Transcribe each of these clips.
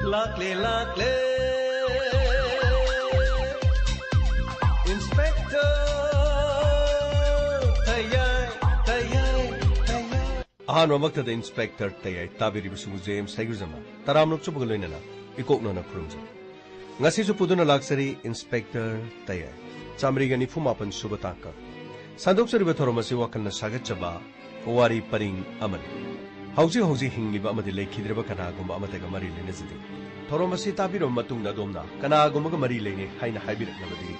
Lakle Inspector Ahan wamakta the Inspector Tayay tabiri busu James Saiguzama taramnok chu bugaloi na ikokno na khurumja ngasi chu puduna laksari Inspector Tayay chamri gani fumapan subataka sandok sariba thoromasi wakal na sagatchaba wari paring aman hauji hingiba amadi lekhidreba kana gumba amatega mari lenezidi thoromasi tabiro matungna domna kana gumba mari lene haina haibiraknabadi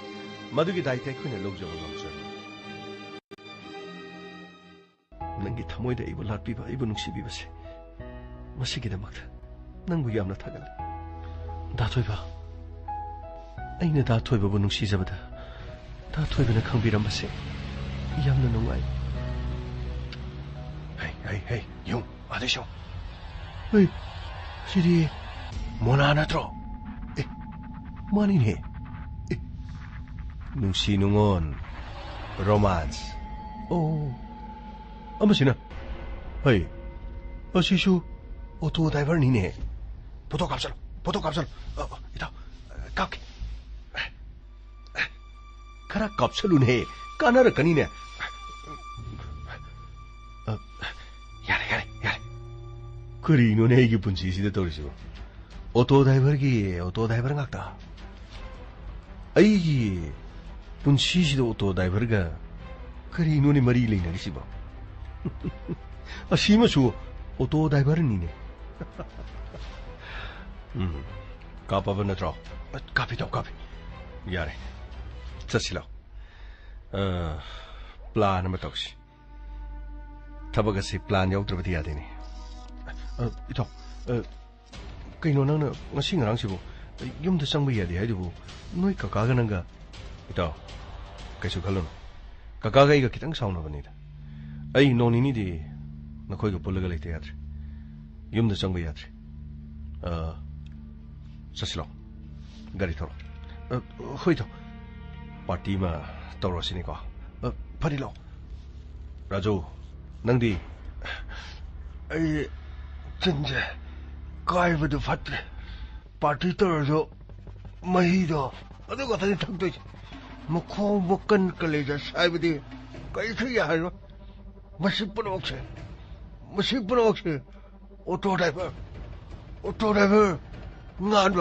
madugi daite khuna logjawa ngamsa nangi thamoida ibu latpiba ibu nungsibibase masigidamakt nangbu yamna thagal dathoiba aina dathoiba bu nungsijabada dathoibana khangbirambase yamna nungai hey yung adesho hey siri mona natro mani ne nungsi nungon romance oh amasina hey asishu auto driver ni ne photo capture ita kak kara capsule ne kanar kani ne yare kuri no ne gi punchi sida torisu auto driver ngakta ai gi punchi sida auto driver ga kuri no ne mari leina risiba 아시마수 오토 다이버니네. 까빠버 나트로. 까피. 야래. 자실로. 플랜 아마 톡시. 타바가시 플랜 야우트르버디 야데니. 이토. 그이노 나나 ngasi ngarang sibu. yumda sangba yadi haidubu. Noi kakaga nanga. Ito. Kaisu khalun. Kakaga iga kitang sauna banida. Ay nonini di nakoy ga pulaga lay teatro yumda sangba yatri sasilo gari toro hoito party ma toro sini ko parilo rajo nangdi ay 진짜 가이브도 fatre party toro mahido ado ko tani thakto mukho bokan kaleja saibdi kai khiya halo Masih pun okey. Auto driver. Ngan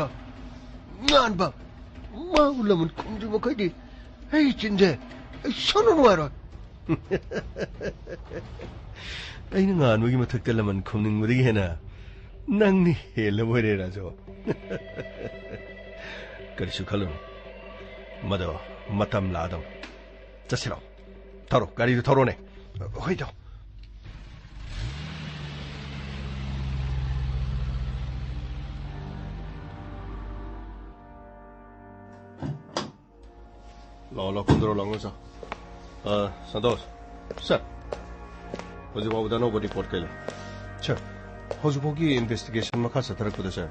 ba. Mau lamun kumdi mo kay di. Hey, cinde. Ay, sono nuwaro. Ay, ngan mo yung matagkalaman kumning mo di na. Nang ni hela mo rin rajo. Karisu kalun. Mado, matam ladang. Tasilo. Taro, garido taro ne. 호이도 라 콘드로 랑고사 산도스 사 호주보다 노고 리포트 kello 차 호주보기 인베스티게이션 마카사 타락고다사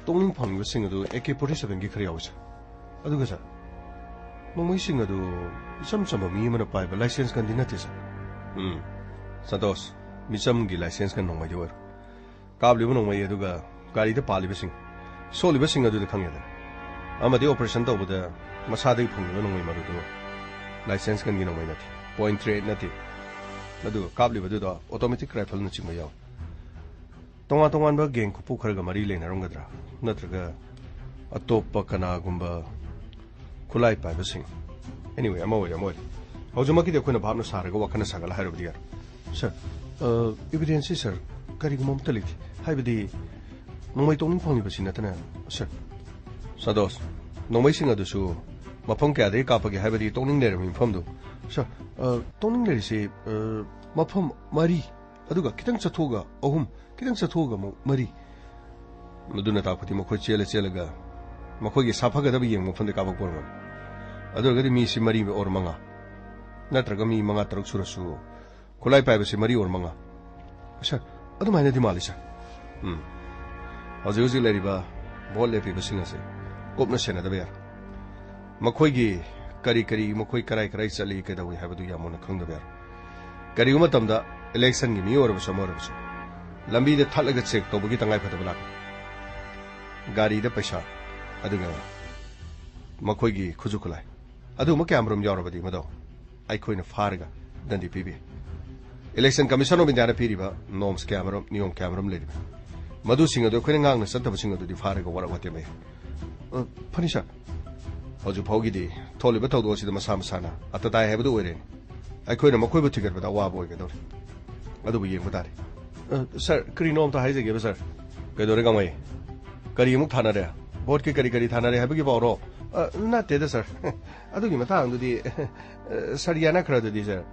똥님 판거 싱어도 AK47 기 크리아오사 아두가사 Mong ising ado isam-sama miyama pa ba license kan dinatisa. Santos misam gi license kan nongma jawar. Kabli mo nongma yeduga gari da pali basing. Soli basing ado da khangyada. Amadi operation ta oboda masada gi phongni nongma marudo. License kan gi nongma nati. .38 nati. Adu kabli badu da automatic rifle na chingma yaw. Tongan ba geng ku pukharaga mari lena rongadra. Natraga atoppa kana gumba Kulai pa basing. Anyway, I'm aware. Howjamaki de kuna bhabna saraga wakana sagala hairabdi yar. Sir, evidence sir, kari gumam taliti. Haibadi nongmai tongning phongni basina tana. Sir. Sados. Nongmai singa dusu mapong kya de kapagi haibadi tongning ler min phomdu. Sir, tongning ler se mapom mari. Aduga kitang chathoga ahum, kitang chathoga mari. Maduna takpati mo khoi chelaga Makogi sapagadabi yung mapanda kabag porman. Adorgadi mi si mari or mga. Natraga mi mga tarok surasu. Kulay pa si mari or mga. Sir, ano may na di mali siya? Ozi lari ba, bol lepi ba singa si. Kop na siya na dabayar. Makogi kari makogi karay sali kadawi habadu yamo na kang dabayar. Kari umatamda, election gi mi or ba sa mo. Lambi de talaga check to bugi tangay patabalak. gari da paisa aduga makoigi khujukulai adu ma camera yorabadi mado ai khoina farga dandi pibi election commission of Indiana piriba norms camera niom camera ledi madu singa do khoina ngang na santa singa do di farga wara wate me panisha hoju phogi di tholiba tawdo si da masam sana atata hai badu ore ai khoina makoi bu ticket bada wa boy ga do adu bu yeng badari sir kri nom ta hai je ge sir ke do re ga mai kari muk thana re vote ke kari thana re ha bi bawro na te da sir adu gi mata ang di sariana khra di sir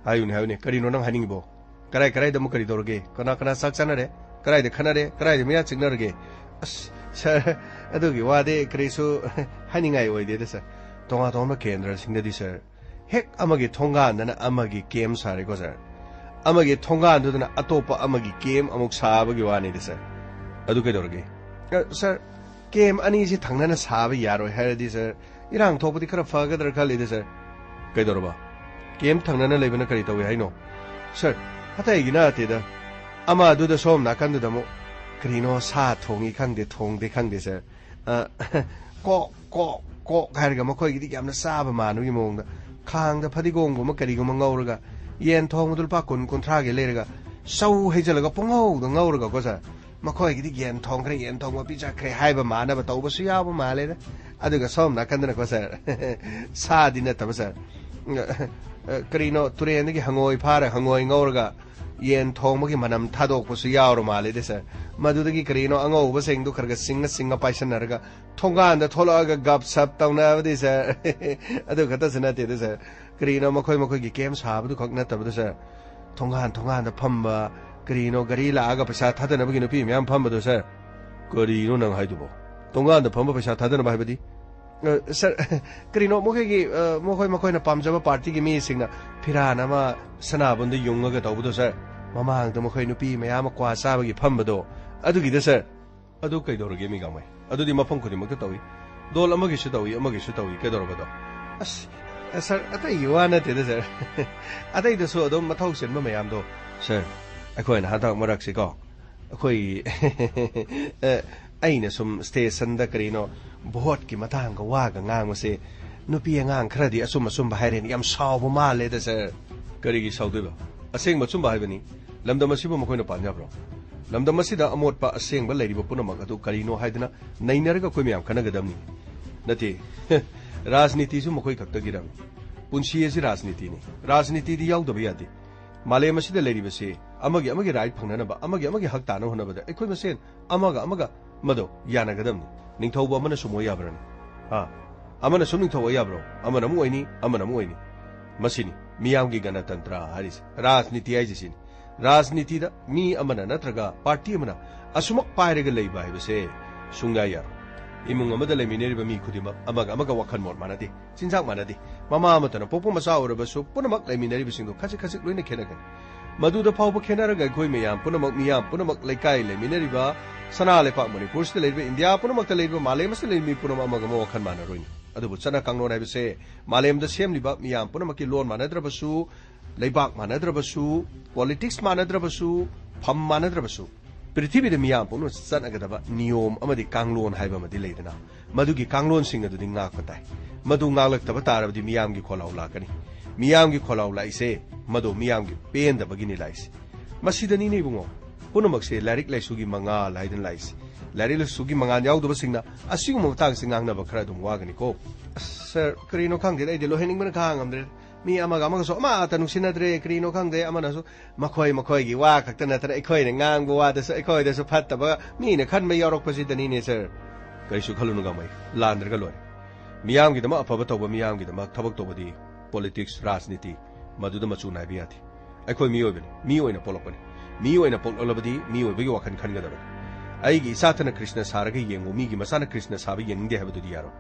hayune hayune kari no nang haning bo karai da mu kari dorge kana sak chana re karai de khana re karai de miya chingna re as sir adu gi wa de kri su haning ai oi de sir tonga kendra singda di sir hek amagi thonga na amagi game sare ko sir amagi thonga andu na atopa amagi game amuk saba gi wa ni de sir adu ke dorge sir game ani si thangna na saba yaro hai di sir irang thopudi khara fagadar khali de sir kai dorba game thangna na lebena kari tawi hai no sir hatai gina te da ama du da som na kan du da mo krino sa thongi khangde sir ko kai ga mo khoi gi yamna saba manu gi mong da khang da phadi gong ma kari gum ngauraga yen thong dul pa kun thra ge le ga sau hei jala ga pongau da ngauraga ko sa ma khoi gi yen thong ma pi ja khai hai ba ma na ba tau ba su ya ba ma le da adu ga som na kan da ko sir sa di na ta ba sir karino turen gi hangoi phara hangoi ngauraga yen thong ma gi manam thadok pu su ya ro ma le de sir madu da gi karino angau ba seng du kharga singa paisan narga thonga da thola ga gap sap taw na ba de sir adu khata sina te de sir karino ma khoi gi kem sa ba du khak na ta ba de sir thonga da phamba karino gari la aga paisa thadana ba gi no pi myam phamba do sir karino nang hai du bo thonga da phamba paisa thadana ba hai ba di sir karino mo khoi na pamjaba party gi mi singna phirana ma sana bun de yunga ga taw do sir mamang da mo khoi no pi myam kwa sa ba gi phamba do adu gi de sir adu kai do ge mi ga mai adu di mafam khudi mak tawi dol amagi shu tawi ke do ba do as sir atai yuana te de sir atai de so adom mathau sen ma mayam do sir akhoi na hatak marak si ko akhoi aina sum station da karino vote ki matang ga wa ga ngang se nupi ngang khra di asum ba hairen yam saw bu ma le da sir kari gi saw de ba aseng ma chum ba hai bani lamdam asi bu makoi na panya bro lamdam asi da amot pa aseng ba leiri ba puna mak atu karino haidna nainar ga koi myam khana ga dam ni nati rajniti su makoi khakta gi ram punsi esi rajniti di yaw da ba yadi male masi da leiri ba se amagi right phangna na ba amagi hak ta na hona ba da ekoi masen amaga mado yana ga dam ni ningthau ba mana sumo ya bran ha amana sum ningthau ya bro amana mu oini masini miyam gi ganatantra haris rajniti ai jisin rajniti da mi amana natraga party amana asumak paire ga leiba hai base sunga ya imung amada lemine ba mi khudima amaga wakhan mor manade chinjak manade mama amatana popo masa ora basu punamak lemine ba singdo khasi loina khena ga madu da phau ba khena ra ga khoi meyam punamak laikai lemine ba sana le pa manipur ste lebe india punamak ta lebe malem ste lebe punam amaga mo wakhan mana roin adu chana kangno nai base malem da sem liba miyam punamak ki lon manadra basu leibak manadra basu politics manadra basu pham manadra basu prithvi de miyam punu chana ga da niyom amadi kanglon haiba madi leidana madugi kanglon sing adu ngak patai madu ngalak ta tar di miyam gi kholau la kani miyam gi kholau la ise madu miyam gi pen da bagini lais masidani ne bungo punamak se larik laisugi manga laidan lais larik laisugi manga yaw do singna asigu mo tang singang na ba khra dum wa gani ko sir krino khang de de lo hening ban khang amre mi amaga so ma ta nusina dre krino khang de amana so makhoi gi wa khakta na tra ekhoi ne ngang bo wa da so ekhoi da so phat ta ba mi ne khan me yorok pasidani ne sir kai su khalunu ga mai landr ga loi miyam gi dama afa ba to ba miyam gi dama thabak to ba di politics rajniti madu da machu na bi ati ekhoi mi oina polopani mi oina pololabadi mi oi bi wakhan khan ga da ai gi satana krishna sarga yengu mi gi masana krishna sabi yeng de habdu di yaro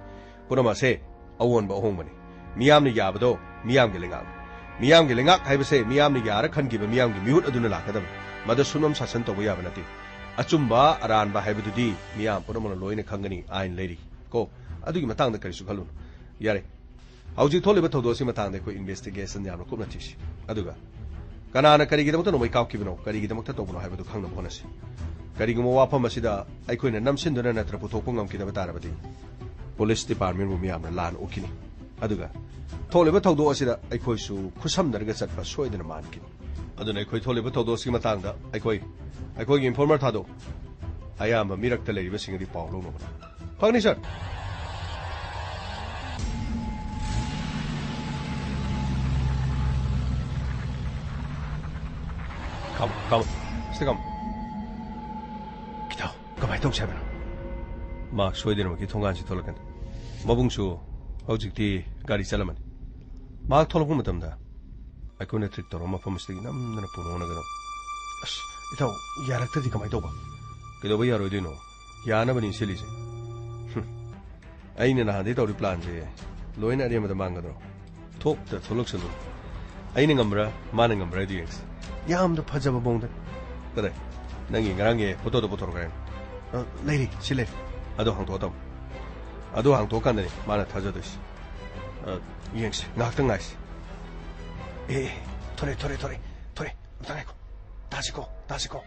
punama se awon ba hong mani miyam ni yabado miyam gi lengak hai base miyam ni yara khan gi ba miyam gi miut aduna la kadam mada sunom sasan to ya banati achumba aran ba haibu di miyam punama loina khangani ain leiri ko adu gi matang da karisu khalun yare hauji thole ba thodo si matang de ko investigation yam ko na tishi aduga Kanana Karigidamata no Makao Kibino, Karigidamata Tobono have to come upon us. Karigamo Wapa Masida, I couldn't Namsin the Renatra Potopong Kidabatarabati. Police Department will be on the land Okini. Aduga. Toliba Todo Asida, I could so Kusam the Regasat for Soy than a mankin. Aduna Koi Toliba Todo Simatanga, I call you informer Tado. I am a miracle lady missing the Paulo. Pagni, sir. Come, stay come. Get out, come I don't have it. Mark Sweden, we get Tongansi Tolakan. Mabungshu, Ojiki, Gary Salaman. Mark Tolokumatam. I couldn't trick the Roma from Stigam, and a Purona. It all, Yarakati come I toba. Get away, Rodino. Yana in Silly. I ain't in a handed or plan, Loin area of the Mangado. Talk the Toluxan. Aining umbra, manning umbra, DX. Yam the Pajaba Bond. But Nangi Rangi, Potato Potogram. Lady, she left. I don't hang to them. I don't hang to Candy, Mana Tajadis. Yanks, nothing nice. Eh, Tori, Tasiko.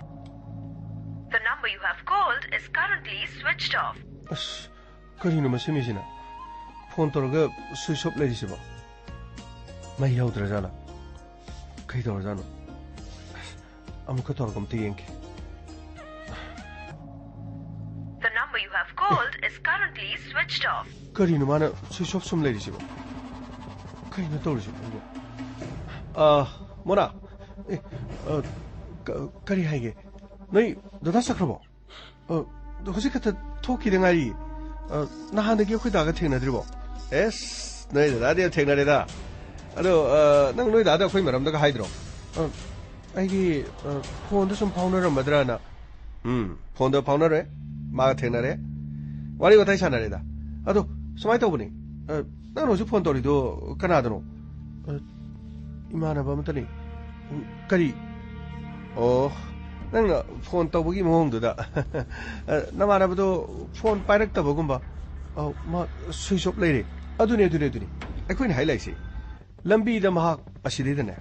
The number you have called is currently switched off. Carino Massimizina. Pontorga, Swiss up ladies. My Yaudrazana. Kaidorzano. I'm a Katorgum Tink. The number you have called is currently switched off. Carino Mana, Swiss up some ladies. Carino told you. Mona. Kari Hage. No, the Dasakrobo. The Hosika talking in Ali. Nahana Gyokudaga Tina. Yes, no, the idea take that. Hello, nang no dada koi maram daga hydro. Ai phone some pounder madrana. Phone the pounder re, ma tenare. Wari watai chanare da. Ado, samai to buni. Nang no su phone tori do kanadano. Imana bamtani. Kari. Oh, nang phone to bugi mohong da. Namana bado phone pirate ta bogumba. Oh, ma switch off lady. Adune. I couldn't highlight it. Lambi the Mahak, a citizen.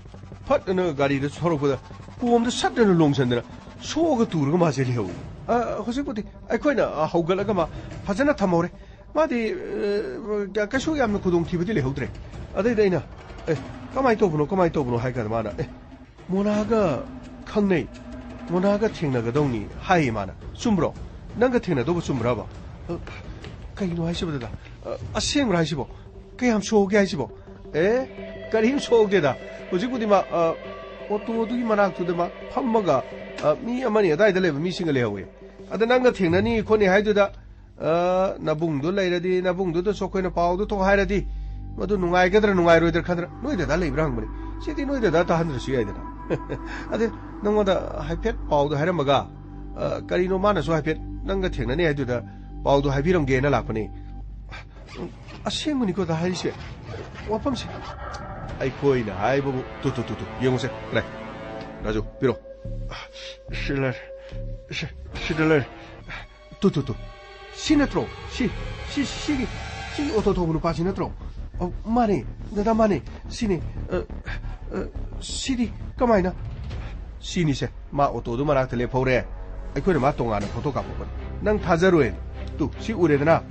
Put in a gari that's horrible. Who on the sudden long sender. So go to Rumasil. Hosiputi, I quite a Hogalagama, Pazana Tamore. Madi Kasuyam Kudum Tibili Hodre. Adena. Come I told no Hagamana. Monaga, Kane. Monaga Tinagadoni, Haimana, Sumbro. Nangatina do Sumbrava. Kaino Hashibada. A same Rashibo. Kayam so gazibo. Karim Sogeda, Ujibudima, what do you manak to the Pamaga, me a money, I died the missing a layaway. At the Nanga Tinani, Koni Haida, Nabung do lady, Nabung do the Sokona Powder to Hiradi, but do I gather no I read the country, no, that I live wrongly. She didn't know that 100 years. I did no wonder I pet Powder Haramaga, Carino Mana, so I pet Nanga Tinani, I do the Powder Haviram gain a lapony. A shame when you go to high ship. What comes? I coin, I will to. You must say, right. Rajo, Piro. Schiller. To. Sinatro. She, Otto Passinatro. Oh, money, the money. Sini, City, come on. Sini said, Ma Otto do Maratele Pore. I couldn't maton on a photocapo. Nang Tazaruin. Tu, she would enough.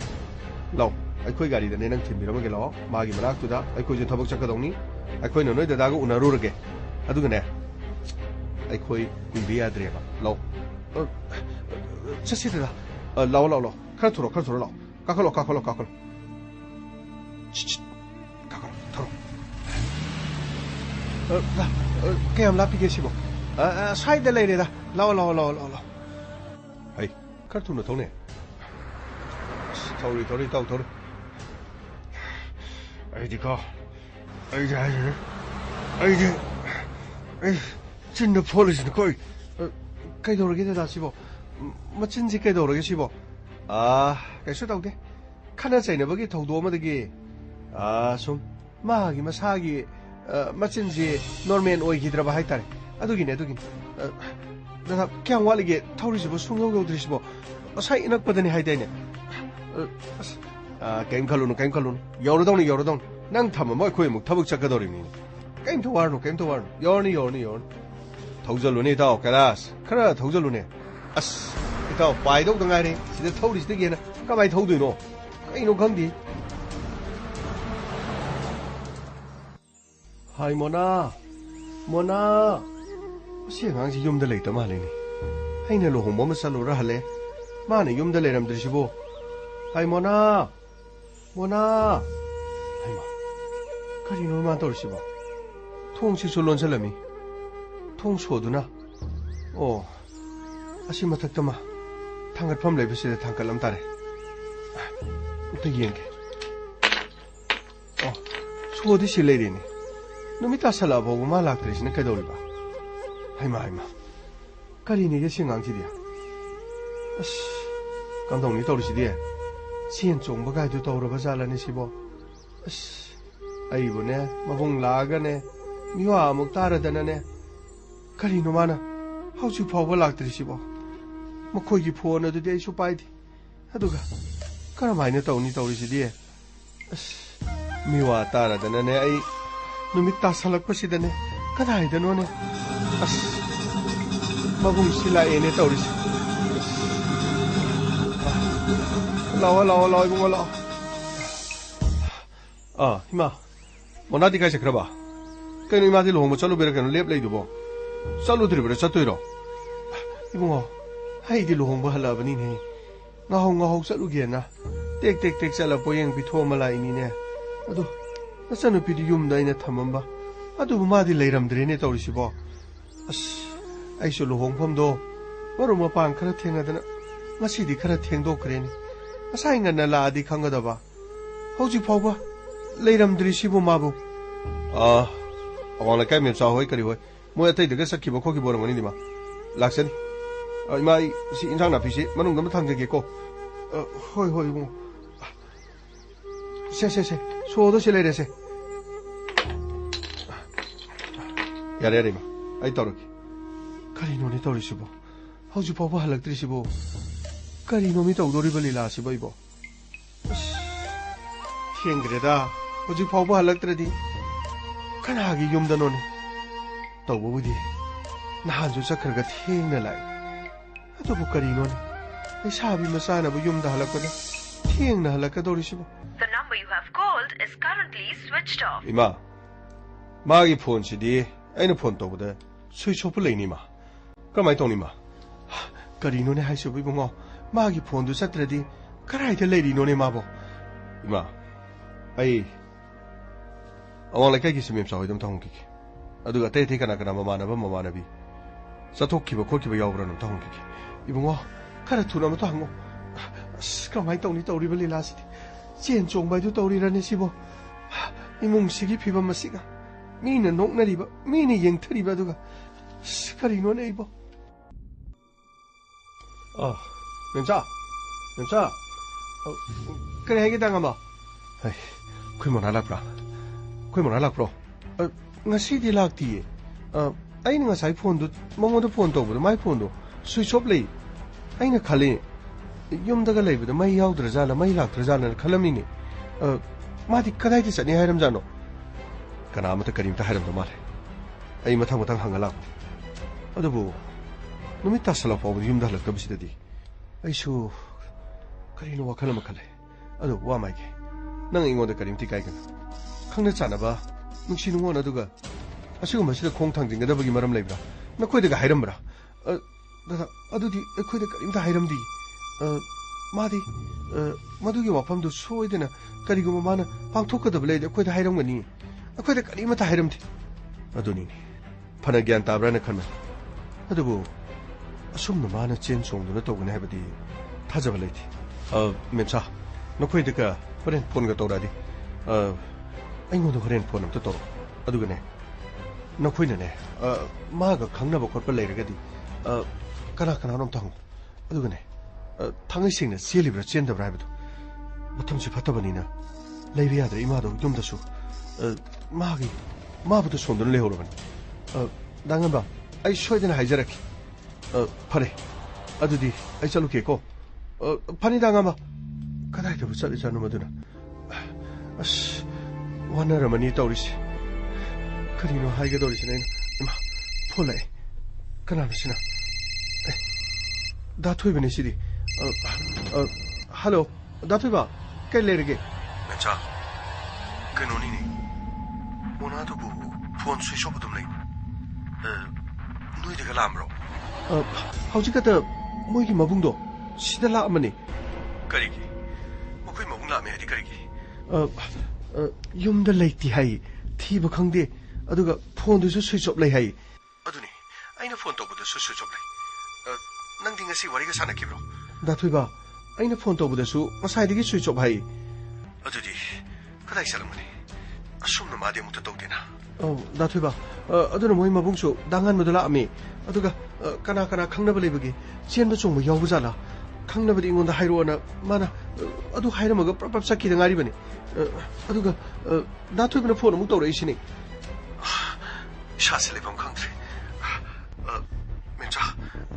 Low. I could get it and then Timiro, Maggie Maracuda, I could talk Chacadoni, I couldn't know the Dago Unarurge. I do get I could be a dreamer. Low. Just sit there. Low. Carturo. Cacolo. Cam Lapigasibo. Side the lady. Low. Hey, Cartoon Tony. Tori. I in the police in the court. Kaidor get it as you much in the Kaidor as you I should out there. Can I say never get told woman again? So Magi Masagi, much in the Norman or Hidrabahitari. Adugin. Can't wally get Tories was soon go to this book. A sight enough but any hiding. Game Kalun, Yorodon, Nang Tamamo, Quim, Tabuk Chakadori. 게임 더 와르노 요니 더우절로네 이따 가라스 그래 더우절로네 아스 이따 바이도 당하네 시대 더우리 시대게나 까마이 더우도이노 게임노 강디 하이 모나 시행항시 юм다 레이다 말레니 하이네 로홍 몸을 살로라 할래 마네 юм다 레람들시보 하이 모나 하이마 가리노만 떨시보 통치 졸론살람이 통소두나 아시 마탁다마 탕갈팜 레비스에 탕갈람 따래 또 이행게 소디 실레리니 놈이 따살라보고 말락들이시는 깨돌리바 하이마 가리니게 신강지디야 아씨 감독니 떠오르시디에 시엔 종버가이도 떠오르바잘라니 시보 아씨 아이보네 마봉 라가네 미와 아목 따라다나네 가리노 마나 하우지 파워 락들이시보 거기 포원어도 아이쇼 빠이디 하도가 가라마이네 떠오르시디에 아씨 미와 따라다나네 아이 놈이 따살락버시다네 가다이다노네 아씨 마봉 실라에네 떠오르시 라와 이봉아 라와 히마 모나디 가이세 그러봐 그니 이마디 로홍모 쩔루베라게는 랩레이도보 쩔루드리베라 쩔도이로 이봉아 하이디 로홍모 할라바니네 ngaho 쩔루게나 땡땡땡 쩔라 보행 비토마라이니네 아도 나서는 비디 юм다이네 탐만바 아도 마디 레이람드리네 떠오르시보 아씨 아이쇼 로홍펌도 바로마 방 카라 탱하다나 마시디 카라 탱도 그래니 아사잉간나 라디 칸가다바 호지 파우바 레이람드리시보 마부 어왕나 까이면 싸호이 그리고 뭐야 테이드가 삭히보 거기 보는 거니 니마 락센 이마 시 인상 나피시 만ung 너무 탕게겠고 호이 뭐 세 소도 실레레세 야레야레 이마 아이 떠르기 가리노니 떠리시보 호지 파우바 할락드리시보 가리노미 떠우도리벌리 라시보 이보 땡그레다 호지 파우바 할락드레디 가나기 юм다노니 떠보부디 나한조 sakharga thengna lai adobu karino니 ai sabi masanabu yumda halakkoda thengna halakadorisibo The number you have called is currently switched off. 이마 마기 폰시디 아이는 폰 떠보다 스위치 오프 레이니마 그럼 아이 똥니마 가리노네 하이쇼부 이봉어 마기 폰도 샀더라디 가라이데 레이리노네 마보 이마 아이 어왕라 깨기 스미엄 사호이덤 타홍기기 아두가 테이테이카나 마마나비 사토키바 코키바 야오브라는 타홍기기 이봉어 카라 투나마 또 항고 그럼 아이 똥니 떠우리벌리 라시디 젠종바이도 떠우리라네 시보 이몽식이 비밤마시가 미는 녹나리바 미니 영트리바 두가 가리노네 이보 괜찮아 그래 해게 당하마 아이 그만 알아브라 ngasi lakti aina ngasai phone du mongoda phone to bu mai phone du switch off lei aina khale yumda ga leibu mai yaudra jala mai laktra jala khalami ni madi kadai ti sani hairam jano kana amata karim ta hairam da male ai mathang hangala adubu numi tasala pawu yumda halak tabsi dadi ai shu karino wakhala makhale adu wa mai ge nang ingoda karim ti kai kan khangna chanaba nungsi nungon aduga 아시고 마시다 공탕 징가다버기 말함 라이브라 나 코이드가 하이람브라 나다 아두디 코이드가 임다 하이람디 마두기 와팜도 소이드나 까리고 마나 방토크다 블레이드 코이드 하이람거니 코이드가 임다 하이람디 아두니 파나 기안 따브라나 칸마 아두부 숨노 마나 젠 정도나 또그네 해버디 타자블레이디 멘차 너 코이드가 호렌 폰가 또라디 아이고도 호렌 폰은 또 또로 아두그네 너코이네 마가 강나버 걷벌 레이르가디 까나까나놈 탕 어두그네 탕의식네 시엘리브라 젠더브라 하이브도 무텀치 파타버니나 레이비아드 이마도 좀더수 마부도 손들을 내오르바니 당한바 아이 쇼이드나 하이자라키 파레 아두디 아이 잘루케고 파니 당한바 까나이도 부살이 자누마드나 아씨 와나라마니 떠오리시 그리노 하이게 돌리시네. 이마 폴레. 그나마시나. 다토이베네 시디. 할로. 다토이바. 깰레르게. 자. 그노니니. 모나도부 폰 스위치오브듬레. 누이데가 람로. 하우지가다 모이기 마붕도 시달라 아마니. 그리기. 뭐그 마붕 라메 하디 그리기. 욤다 레이티 하이. 티바 칸데. 아두가 폰도서 스위치오브 레이 하이. 아두니. 아이나 폰 또부더서 스위치오브 레이. ꯅꯪꯗꯤ ꯉꯁꯤ ꯋꯥꯔꯤꯒ ꯁꯥꯟꯅꯈꯤꯕ꯭ꯔꯣ? ꯗꯥꯊꯣꯏꯕ, ꯑꯩꯅ phone ꯇꯧꯕꯗꯁꯨ ꯉꯁꯥꯏꯗꯒꯤ switch of ꯍꯥꯏ. ꯑꯗꯨꯗꯤ ꯀꯗꯥꯏ ꯆꯠꯂꯝꯒꯅꯤ? ꯑꯁꯨꯝꯅ ꯃꯥꯗꯤ ꯑꯃꯨꯛꯇ ꯇꯧꯗꯦꯅ. ꯗꯥꯊꯣꯏꯕ, ꯑꯗꯨꯅ ꯃꯣꯏ ꯃꯕꯨꯡꯁꯨ ꯗꯥꯡꯍꯟꯕꯗ ꯂꯥꯛꯑꯝꯃꯤ. ꯑꯗꯨꯒ ꯀꯅꯥ ꯈꯪꯅꯕ ꯂꯩꯕꯒꯦ? ꯆꯦꯟꯕ ꯆꯣꯡꯕ ꯌꯥꯎꯕꯖꯥꯠꯂꯥ? ꯈꯪꯅꯕꯗꯤ ꯑꯩꯉꯣꯟꯗ ꯍꯥꯏꯔꯛꯑꯣꯅ ꯃꯥꯅ ꯑꯗꯨ ꯍꯥꯏꯔꯝꯃꯒ ꯄ꯭ꯔꯞ ꯆꯠꯈꯤꯗ ꯉꯥꯏꯔꯤꯕꯅꯤ. ꯑꯗꯨꯒ ꯗꯥꯊꯣꯏꯕꯅ ꯐꯣꯟ ꯑꯃꯨꯛ ꯇꯧꯔꯛꯏꯁꯤꯅꯤ. ꯏꯁꯥꯁꯦ ꯂꯩꯐꯝ ꯈꯪꯗ꯭ꯔꯦ. ꯃꯦꯝꯆꯥ,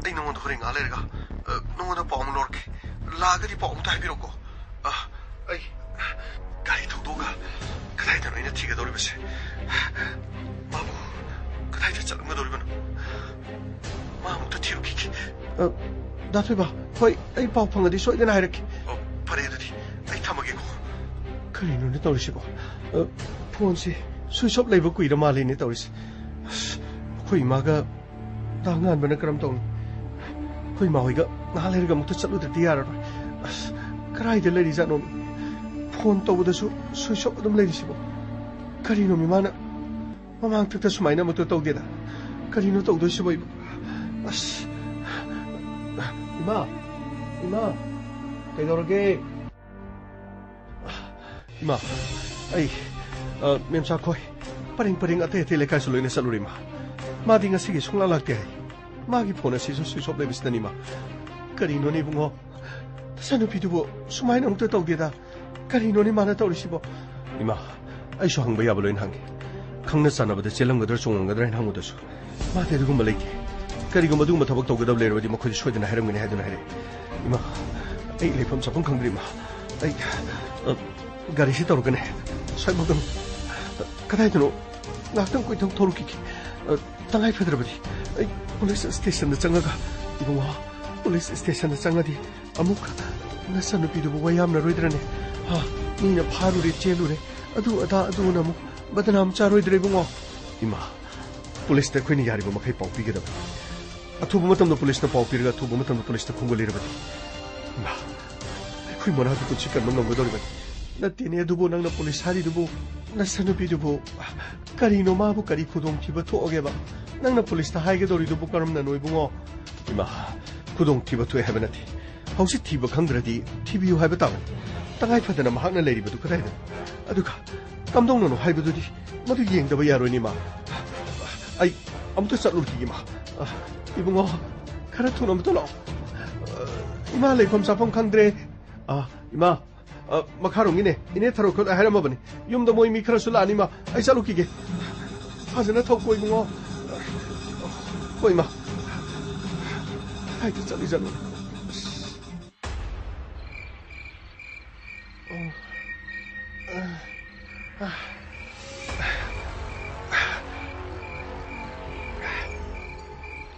ꯑꯩ ꯅꯉꯣꯟꯗ ꯍꯣꯔꯦꯟ ꯉꯥꯏꯍꯥꯛ ꯂꯩꯔꯒ ꯅꯉꯣꯟꯗ ꯄꯥꯎ ꯑꯃ ꯂꯧꯔꯛꯀꯦ. ꯂꯥꯛꯑꯒꯗꯤ ꯄꯥꯎ ꯑꯃꯨꯛꯇ ꯍꯥꯏꯕꯤꯔꯛꯎꯀꯣ. ꯑꯩ ꯒꯥꯔꯤ ꯊꯧꯗꯣꯛꯑꯒ ꯀꯗꯥꯏꯗꯅꯣ ꯑꯩꯅ ꯊꯤꯒꯗꯧꯔꯤꯕꯁꯦ? ꯃꯥꯕꯨ ꯀꯗꯥꯏꯗ ꯆꯠꯂꯝꯒꯗꯧꯔꯤꯕꯅꯣ? ꯃꯥ ꯑꯃꯨꯛꯇ ꯊꯤꯔꯨꯈꯤꯒꯦ. ꯗꯥꯊꯣꯏꯕ, ꯍꯣꯏ, ꯑꯩ ꯄꯥꯎ ꯐꯪꯉꯗꯤ ꯁꯣꯏꯗꯅ ꯍꯥꯏꯔꯛꯀꯦ. ꯐꯔꯦ, ꯑꯗꯨꯗꯤ ꯑꯩ ꯊꯝꯃꯒꯦꯀꯣ. ꯀꯔꯤꯅꯣꯅꯦ ꯇꯧꯔꯤꯁꯤꯕꯣ? ꯐꯣꯟꯁꯤ ꯁ꯭ꯋꯤꯆ ꯑꯣꯐ ꯂꯩꯕ ꯀꯨꯏꯔ ꯃꯥꯜꯂꯦꯅꯦ ꯇꯧꯔꯤꯁꯦ. ꯑꯩꯈꯣꯏ ꯏꯃꯥꯒ ꯗꯥꯡꯍꯟꯕꯅ ꯀꯔꯝ ꯇꯧꯅꯤ? ꯑꯩꯈꯣꯏ ꯏꯃꯥ ꯍꯣꯏꯒ ꯉꯥꯏꯍꯥꯛ ꯂꯩꯔꯒ ꯑꯃꯨꯛꯇ ꯆꯠꯂꯨꯗ꯭ꯔꯗꯤ ꯌꯥꯔꯔꯣꯏ. ꯀꯗꯥꯏꯗ ꯂꯩꯔꯤꯖꯥꯠꯅꯣ? ꯐꯣꯟ ꯇꯧꯕꯗꯁꯨ ꯁ꯭ꯋꯤꯆ ꯑꯣꯐ ꯑꯗꯨꯝ ꯂꯩꯔꯤꯁꯤꯕꯣ. ꯀꯔꯤꯅꯣ ꯃꯤꯃꯥꯅ ꯃꯃꯥꯡꯊꯛꯇ ꯁꯨꯃꯥꯏꯅ ꯑꯃꯨꯛꯇ ꯇꯧꯗꯦꯗ. ꯀꯔꯤꯅꯣ ꯇꯧꯗꯣꯏꯁꯤꯕꯣ? ꯏꯃꯥ, ꯀꯩꯗꯧꯔꯒꯦ? ꯏꯃꯥ, ꯑꯩ ꯃꯦꯝꯆꯥ ꯈꯣꯏ ꯄꯔꯦꯡ ꯑꯇꯩ ꯂꯩꯀꯥꯏꯁꯨ ꯂꯣꯏꯅ ꯆꯠꯂꯨꯔꯤ ꯃꯥ. ꯃꯥꯗꯤ ꯉꯁꯤꯒꯤ ꯁꯨꯡꯂꯥꯛ ꯂꯥꯛꯇꯦ ꯍꯥꯏ. ꯃꯥꯒꯤ ꯐꯣꯟ ꯑꯁꯤꯁꯨ ꯁ꯭ꯋꯤꯆ ꯑꯣꯐ ꯂꯩꯕꯁꯤꯗꯅꯤ ꯃꯥ. ꯀꯔꯤꯅꯣꯅꯦ ꯏꯕꯨꯡꯉꯣ? ꯅꯆꯥꯅꯨꯄꯤꯗꯨꯕꯨ ꯁꯨꯃꯥꯏꯅ ꯑꯃꯨꯛꯇ ꯇꯧꯗꯦꯗ. ꯀꯔꯤꯅꯣꯅꯦ ꯃꯥꯅ ꯇꯧꯔꯤꯁꯤꯕꯣ? ꯏꯃꯥ, ꯑꯩꯁꯨ ꯍꯪꯕ ꯌꯥꯕ ꯂꯣꯏꯅ ꯍꯪꯒꯦ. ꯈꯪꯅ ꯆꯥꯟꯅꯕꯗ ꯆꯦꯜꯂꯝꯒꯗ꯭ꯔꯥ ꯆꯣꯡꯉꯝꯒꯗ꯭ꯔꯥ ꯍꯥꯏꯅ ꯍꯪꯕꯗꯁꯨ ꯃꯥꯗꯤ ꯑꯗꯨꯒꯨꯝꯕ ꯂꯩꯇꯦ. ꯀꯔꯤꯒꯨꯝꯕ ꯑꯗꯨꯒꯨꯝꯕ ꯊꯕꯛ ꯇꯧꯒꯗꯕ ꯂꯩꯔꯕꯗꯤ ꯃꯈꯣꯏꯁꯨ ꯁꯣꯏꯗꯅ ꯍꯥꯏꯔꯝꯒꯅꯤ ꯍꯥꯏꯗꯨꯅ ꯍꯥꯏꯔꯛꯏ. ꯏꯃꯥ, ꯑꯩ ꯂꯩꯐꯝ ꯆꯥꯐꯝ ꯈꯪꯗ꯭ꯔꯤ ꯏꯃꯥ. ꯑꯩ ꯒꯥꯔꯤꯁꯤ ꯇꯧꯔꯒꯅꯦ ꯁ꯭ꯋꯥꯏꯐꯥꯎꯗ ꯀꯗꯥꯏꯗꯅꯣ ꯉꯥꯛꯇꯪ ꯀꯣꯏꯊꯣꯛ ꯊꯣꯛꯂꯨꯈꯤꯒꯦ. ꯇꯉꯥꯏ ꯐꯗ꯭ꯔꯕꯗꯤ ꯑꯩ ꯄꯨꯂꯤꯁ ꯁ꯭ꯇꯦꯁꯟꯗ ꯆꯪꯉꯒ ꯏꯕꯨꯡꯉꯣ, ꯄꯨꯂꯤꯁ ꯁ꯭ꯇꯦꯁꯟꯗ ꯆꯪꯉꯗꯤ ꯑꯃꯨꯛ ꯅꯆꯥꯅꯨꯄꯤꯗꯨꯕꯨ ꯋꯥꯌꯥꯝꯅꯔꯣꯏꯗ꯭ꯔꯅꯦ? ꯃꯤꯅ ꯐꯥꯔꯨꯔꯦ ꯆꯦꯜꯂꯨꯔꯦ ꯑꯗꯨ ꯑꯗꯥ ꯑꯗꯨꯅ ꯑꯃꯨꯛ ꯕꯗꯅꯥꯝ ꯆꯥꯔꯣꯏꯗ꯭ꯔꯦ ꯏꯕꯨꯡꯉꯣ? ꯏꯃꯥ, ꯄꯨꯂꯤꯁꯇ ꯑꯩꯈꯣꯏꯅ ꯌꯥꯔꯤꯕ ꯃꯈꯩ ꯄꯥꯎ ꯄꯤꯒꯗꯕꯅꯤ. ꯑꯊꯨꯕ ꯃꯇꯝꯗ ꯄꯨꯂꯤꯁꯅ ꯄꯥꯎ ꯄꯤꯔꯒ ꯑꯊꯨꯕ ꯃꯇꯝꯗ ꯄꯨꯂꯤꯁꯇ ꯈꯣꯡꯒꯠꯂꯤꯔꯕꯗꯤ ꯏꯃꯥ, ꯑꯩꯈꯣই ꯃꯅꯥꯛꯇ ꯄꯨꯟꯁꯤ ꯀꯟꯕ ꯉꯝꯒꯗꯧꯔꯤꯕꯅꯤ. ꯅꯠꯇꯦꯅꯦ ꯑꯗꯨꯕꯨ ꯅꯪꯅ ꯄꯨꯂꯤꯁ ꯍꯥꯏꯔꯤꯗꯨꯕꯨ ꯅꯆꯥꯅꯨꯄꯤꯗꯨꯕꯨ ꯀꯔꯤꯅꯣ? ꯃꯥꯕꯨ ꯀꯔꯤ ꯈꯨꯗꯣꯡꯊꯤꯕ ꯊꯣꯛꯑꯒꯦꯕ? ꯅꯪꯅ ꯄꯨꯂꯤꯁꯇ ꯍꯥꯏꯒꯗꯧꯔꯤꯗꯨꯕꯨ ꯀꯔꯝꯅꯅꯣ ꯏꯕꯨꯡꯉꯣ? ꯏꯃꯥ, ꯈꯨꯗꯣꯡꯊꯤꯕ ꯊꯣꯛꯑꯦ ꯍꯥꯏꯕ ꯅꯠꯇꯦ. ꯍꯧꯖꯤꯛ ꯊꯤꯕ ꯈꯪꯗ꯭ꯔꯗꯤ ꯊꯤꯕꯤꯌꯨ ꯍꯥꯏꯕ ꯇꯥꯕꯅꯤ. ꯇꯉꯥꯏ ꯐꯗꯅ ꯃꯍꯥꯛꯅ ꯂꯩꯔꯤꯕꯗꯨ ꯀꯗꯥꯏꯗꯅꯣ? ꯑꯗꯨꯒ ꯀꯝꯗꯧꯅꯅꯣ ꯍꯥꯏꯕꯗꯨꯗꯤ ꯃꯗꯨ ꯌꯦꯡꯗꯕ ꯌꯥꯔꯣꯏꯅꯤ ꯃꯥ. ꯑꯩ ꯑꯃꯨꯛꯇ ꯆꯠꯂꯨꯈꯤꯒꯦ ꯃꯥ. 이봉아, 카라 돈 엄청 나. 이마 레이컴 사펑 칸드레. 이마, 마카롱이네. 이네 타로 그 하려 먹으니. юм도 뭐 이미 그럴줄 아니마. 아이 살로키게. 하즈나 턱고 이봉아. 이마. 아이 진짜 리잖아.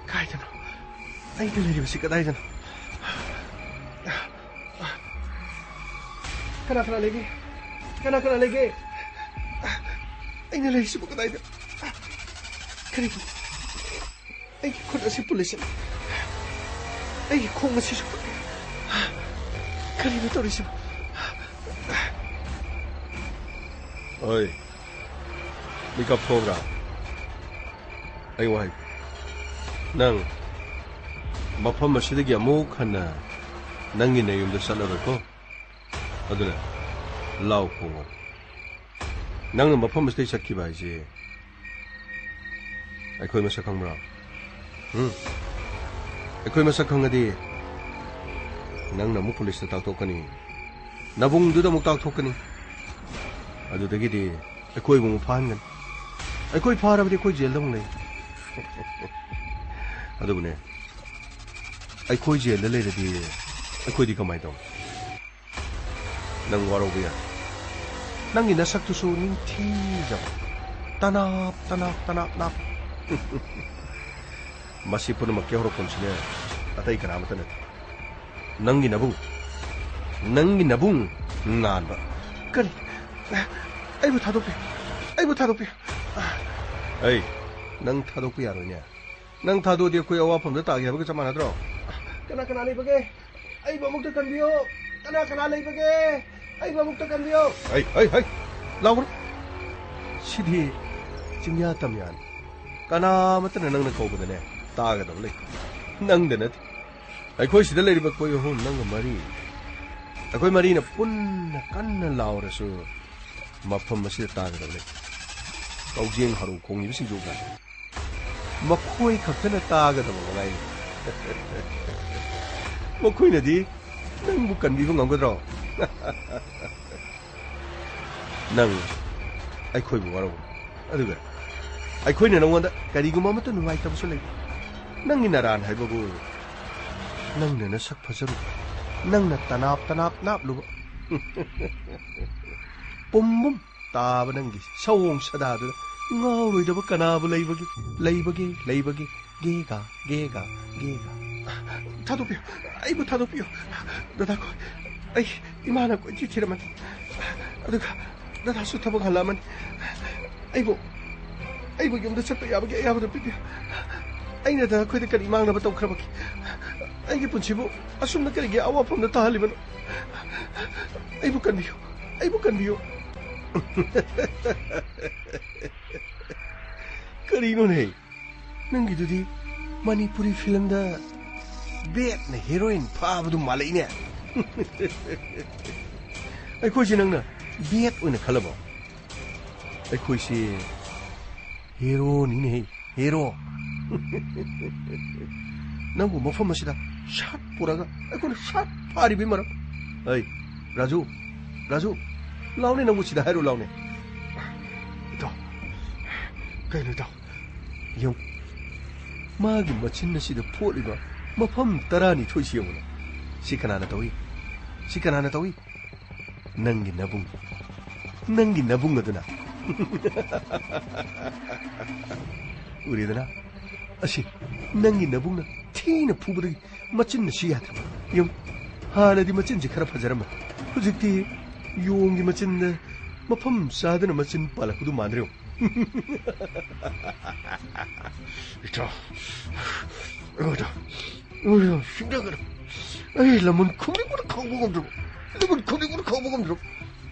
가야잖아. 아이들 내리고 있으니까 나야잖아. 하나 내기. 하나 내기. 아이들 내리시 보고 나야잖아. 그리고 아이 코다시 불리시. 아이 콩가 시시. 그리고 떨어지고. 어이. 니가 포가. 아이 와이. ꯅꯪ ꯃꯐꯝ ꯑꯁꯤꯗꯒꯤ ꯑꯃꯨꯛ ꯍꯟꯅ ꯅꯪꯒꯤ ꯅꯌꯨꯝꯗ ꯆꯠꯂꯔꯣꯏꯀꯣ? ꯑꯗꯨꯅ ꯂꯥꯎ ꯈꯣꯡꯉꯣ. ꯅꯪꯅ ꯃꯐꯝ ꯑꯁꯤꯗꯒꯤ ꯆꯠꯈꯤꯕ ꯍꯥꯏꯁꯦ ꯑꯩꯈꯣꯏ ꯃꯁꯛ ꯈꯪꯕ꯭ꯔꯥ? ꯑꯩꯈꯣꯏ ꯃꯁꯛ ꯈꯪꯉꯗꯤ ꯅꯪꯅ ꯑꯃꯨꯛ ꯄꯨꯂꯤꯁꯇ ꯇꯥꯛꯊꯣꯛꯀꯅꯤ. ꯅꯕꯨꯡꯗꯨꯗ ꯑꯃꯨꯛ ꯇꯥꯛꯊꯣꯛꯀꯅꯤ. ꯑꯗꯨꯗꯒꯤꯗꯤ ꯑꯩꯈꯣꯏꯕꯨ ꯑꯃꯨꯛ ꯐꯥꯍꯟꯒꯅꯤ. ꯑꯩꯈꯣꯏ ꯐꯥꯔꯕꯗꯤ ꯑꯩꯈꯣꯏ ꯖꯦꯜꯗ ꯑꯃꯨꯛ ꯂꯩ. ꯑꯗꯨꯕꯨꯅꯦ ꯑꯩꯈꯣꯏ ꯖꯦꯜꯗ ꯂꯩꯔꯗꯤ ꯑꯩꯈꯣꯏꯗꯤ ꯀꯃꯥꯏ ꯇꯧ? ꯅꯪ ꯋꯥꯔꯧꯕ ꯌꯥꯏ. ꯅꯪꯒꯤ ꯅꯁꯛꯇꯨꯁꯨ ꯅꯤꯡꯊꯤꯖꯕ ꯇꯅꯥꯞ ꯃꯁꯤ ꯄꯨꯝꯅꯃꯛꯀꯤ ꯍꯧꯔꯛꯐꯝꯁꯤꯅ ꯑꯇꯩ ꯀꯅꯥꯃꯠꯇ ꯅꯠꯇꯦ ꯅꯪꯒꯤ ꯅꯕꯨꯡ ꯉꯥꯟꯕ ꯀꯔꯤ ꯑꯩꯕꯨ ꯊꯥꯗꯣꯛꯄꯤꯌꯨ ꯑꯩ ꯅꯪ ꯊꯥꯗꯣꯛꯄ ꯌꯥꯔꯣꯏꯅꯦ ꯅꯪ ꯊꯥꯗꯣꯛꯑꯗꯤ ꯑꯩꯈꯣꯏ ꯑꯋꯥꯐꯝꯗ ꯇꯥꯒꯦ ꯍꯥꯏꯕꯒ ꯆꯞ ꯃꯥꯟꯅꯗ꯭ꯔꯣ ꯀꯅꯥ ꯂꯩꯕꯒꯦ ꯑꯩꯕꯨ ꯑꯃꯨꯛꯇ ꯀꯟꯕꯤꯌꯣ ꯀꯅꯥ ꯂꯩꯕꯒꯦ ꯑꯩꯕꯨ ꯑꯃꯨꯛꯇ ꯀꯟꯕꯤꯌꯣ ꯍꯩ ꯂꯥꯎꯕ꯭ꯔꯣ ꯁꯤꯗꯤ ꯆꯤꯡꯌꯥ ꯇꯝꯌꯥꯅꯤ ꯀꯅꯥꯃꯠꯇꯅ ꯅꯪꯅ ꯀꯧꯕꯗꯅꯦ ꯇꯥꯒꯗꯕ ꯂꯩꯇꯦ ꯅꯪꯗ ꯅꯠꯇꯦ ꯑꯩꯈꯣꯏ ꯁꯤꯗ ꯂꯩꯔꯤꯕ ꯑꯩꯈꯣꯏ ꯑꯍꯨꯝ ꯅꯪꯒ ꯃꯔꯤ ꯑꯩꯈꯣই ꯃꯔꯤꯅ ꯄꯨꯟꯅ ꯀꯟꯅ ꯂꯥꯎꯔꯁꯨ ꯃꯐꯝ ꯑꯁꯤꯗ ꯇꯥꯒꯗꯕ ꯂꯩꯇꯦ ꯀꯧꯖꯦꯡ ꯍꯔꯧ ꯈꯣꯡꯉꯤꯕꯁꯤꯡꯗꯨ ꯃꯈꯣꯏ ꯈꯛꯇꯅ ꯇꯥꯒꯗꯕ ꯃꯉꯥꯏ ꯃꯈꯣꯏꯅꯗꯤ ꯅꯪꯕꯨ ꯀꯟꯕꯤꯕ ꯉꯝꯒꯗ꯭ꯔꯣ ꯅꯪ ꯑꯩꯈꯣꯏꯕꯨ ꯋꯥꯔꯧ ꯑꯗꯨꯒ ꯑꯩꯈꯣꯏꯅ ꯅꯉꯣꯟꯗ ꯀꯔꯤꯒꯨꯝꯕ ꯑꯃꯠꯇ ꯅꯨꯡꯉꯥꯏꯇꯕꯁꯨ ꯂꯩꯇꯦ ꯅꯪꯒꯤ ꯅꯔꯥꯟ ꯍꯥꯏꯕꯕꯨ ꯅꯪꯅ ꯅꯁꯛ ꯐꯖꯔꯨꯕ ꯅꯪꯅ ꯇꯅꯥꯞ ꯅꯥꯞꯂꯨꯕ ꯄꯨꯝꯕꯨꯝ ꯇꯥꯕ ꯅꯪꯒꯤ ꯁꯑꯣꯡ ꯁꯗꯥꯗꯨꯗ ꯉꯥꯎꯔꯣꯏꯗꯕ ꯀꯅꯥꯕꯨ ꯂꯩꯕꯒꯦ ꯒꯦꯒ ꯊꯥꯗꯣꯛꯄꯤꯌꯨ ꯑꯩꯕꯨ ꯊꯥꯗꯣꯛꯄꯤꯌꯨ ꯗꯗꯥ ꯑꯩ ꯏꯃꯥꯅ ꯀꯣꯏꯊꯤ ꯊꯤꯔꯝꯃꯅꯤ ꯑꯗꯨꯒ ꯗꯗꯥꯁꯨ ꯊꯕꯛ ꯍꯜꯂꯛꯑꯃꯅꯤ ꯑꯩꯕꯨ ꯌꯨꯝꯗ ꯆꯠꯄ ꯌꯥꯕꯒꯤ ꯑꯌꯥꯕꯗꯨ ꯄꯤꯕꯤꯌꯨ ꯑꯩꯅ ꯗꯗꯥ ꯈꯣꯏꯗ ꯀꯔꯤ ꯃꯥꯡꯅꯕ ꯇꯧꯈ꯭ꯔꯕꯒꯦ ꯑꯩꯒꯤ ꯄꯨꯟꯁꯤꯕꯨ ꯑꯁꯨꯝꯅ ꯀꯔꯤꯒꯤ ꯑꯋꯥꯐꯝꯗ ꯇꯥꯍꯜꯂꯤꯕꯅꯣ ꯑꯩꯕꯨ ꯀꯟꯕꯤꯌꯨ ꯀꯔꯤꯅꯣꯅꯦ ꯅꯪꯒꯤꯗꯨꯗꯤ ꯃꯅꯤꯄꯨꯔꯤ ꯐꯤꯂꯝꯗ ꯕꯦꯠꯅ ꯍꯦꯔꯣꯏꯟ ꯐꯥꯕꯗꯨ ꯃꯥꯜꯂꯛꯏꯅꯦ ꯑꯩꯈꯣꯏꯁꯦ ꯅꯪꯅ ꯕꯦꯠ ꯑꯣꯏꯅ ꯈꯜꯂꯕꯣ ꯑꯩꯈꯣꯏꯁꯦ ꯍꯦꯔꯣꯅꯤꯅꯦ ꯍꯦꯔꯣ ꯅꯪꯕꯨ ꯃꯐꯝ ꯑꯁꯤꯗ ꯁꯥꯠ ꯄꯨꯔꯒ ꯑꯩꯈꯣꯏꯅ ꯁꯥꯠ ꯐꯥꯔꯤꯕꯒꯤ ꯃꯔꯝ ꯑꯩ ꯔꯥꯖꯨ ꯂꯥꯎꯅꯦ ꯅꯪꯕꯨ ꯁꯤꯗ ꯍꯥꯏꯔꯣ ꯂꯥꯎꯅꯦ ꯀꯩꯅꯣ ꯏꯇꯥꯎ ꯌꯦꯡꯉꯨ ꯃꯥꯒꯤ ꯃꯆꯤꯟ ꯑꯁꯤꯗ ꯐꯣꯠꯂꯤꯕ ꯃꯐꯝ 12 ꯌꯦꯡꯉꯨꯅ ꯁꯤ ꯀꯅꯥꯅ ꯇꯧꯏ ꯅꯪꯒꯤ ꯅꯕꯨꯡ ꯑꯗꯨꯅ ꯎꯔꯦꯗꯅ ꯑꯁꯤ ꯅꯪꯒꯤ ꯅꯕꯨꯡꯅ ꯊꯤꯅ ꯐꯨꯕꯗꯒꯤ ꯃꯆꯤꯟꯅ ꯁꯤ ꯌꯥꯗ꯭ꯔꯕ ꯌꯦꯡꯉꯨ ꯍꯥꯟꯅꯗꯤ ꯃꯆꯤꯟꯁꯤ ꯈꯔ ꯐꯖꯔꯝꯃ ꯍꯧꯖꯤꯛꯇꯤ ꯌꯣꯡꯒꯤ ꯃꯆꯤꯟꯅ ꯃꯐꯝ ꯆꯥꯗꯅ ꯃꯆꯤꯟ ꯄꯥꯜꯂꯛꯄꯗꯨ ꯃꯥꯟꯗ꯭ꯔꯦ 이자, 심장을, 에이, 라면 콩리구나 가보고 들어. 라면 콩리구나 가보고 들어.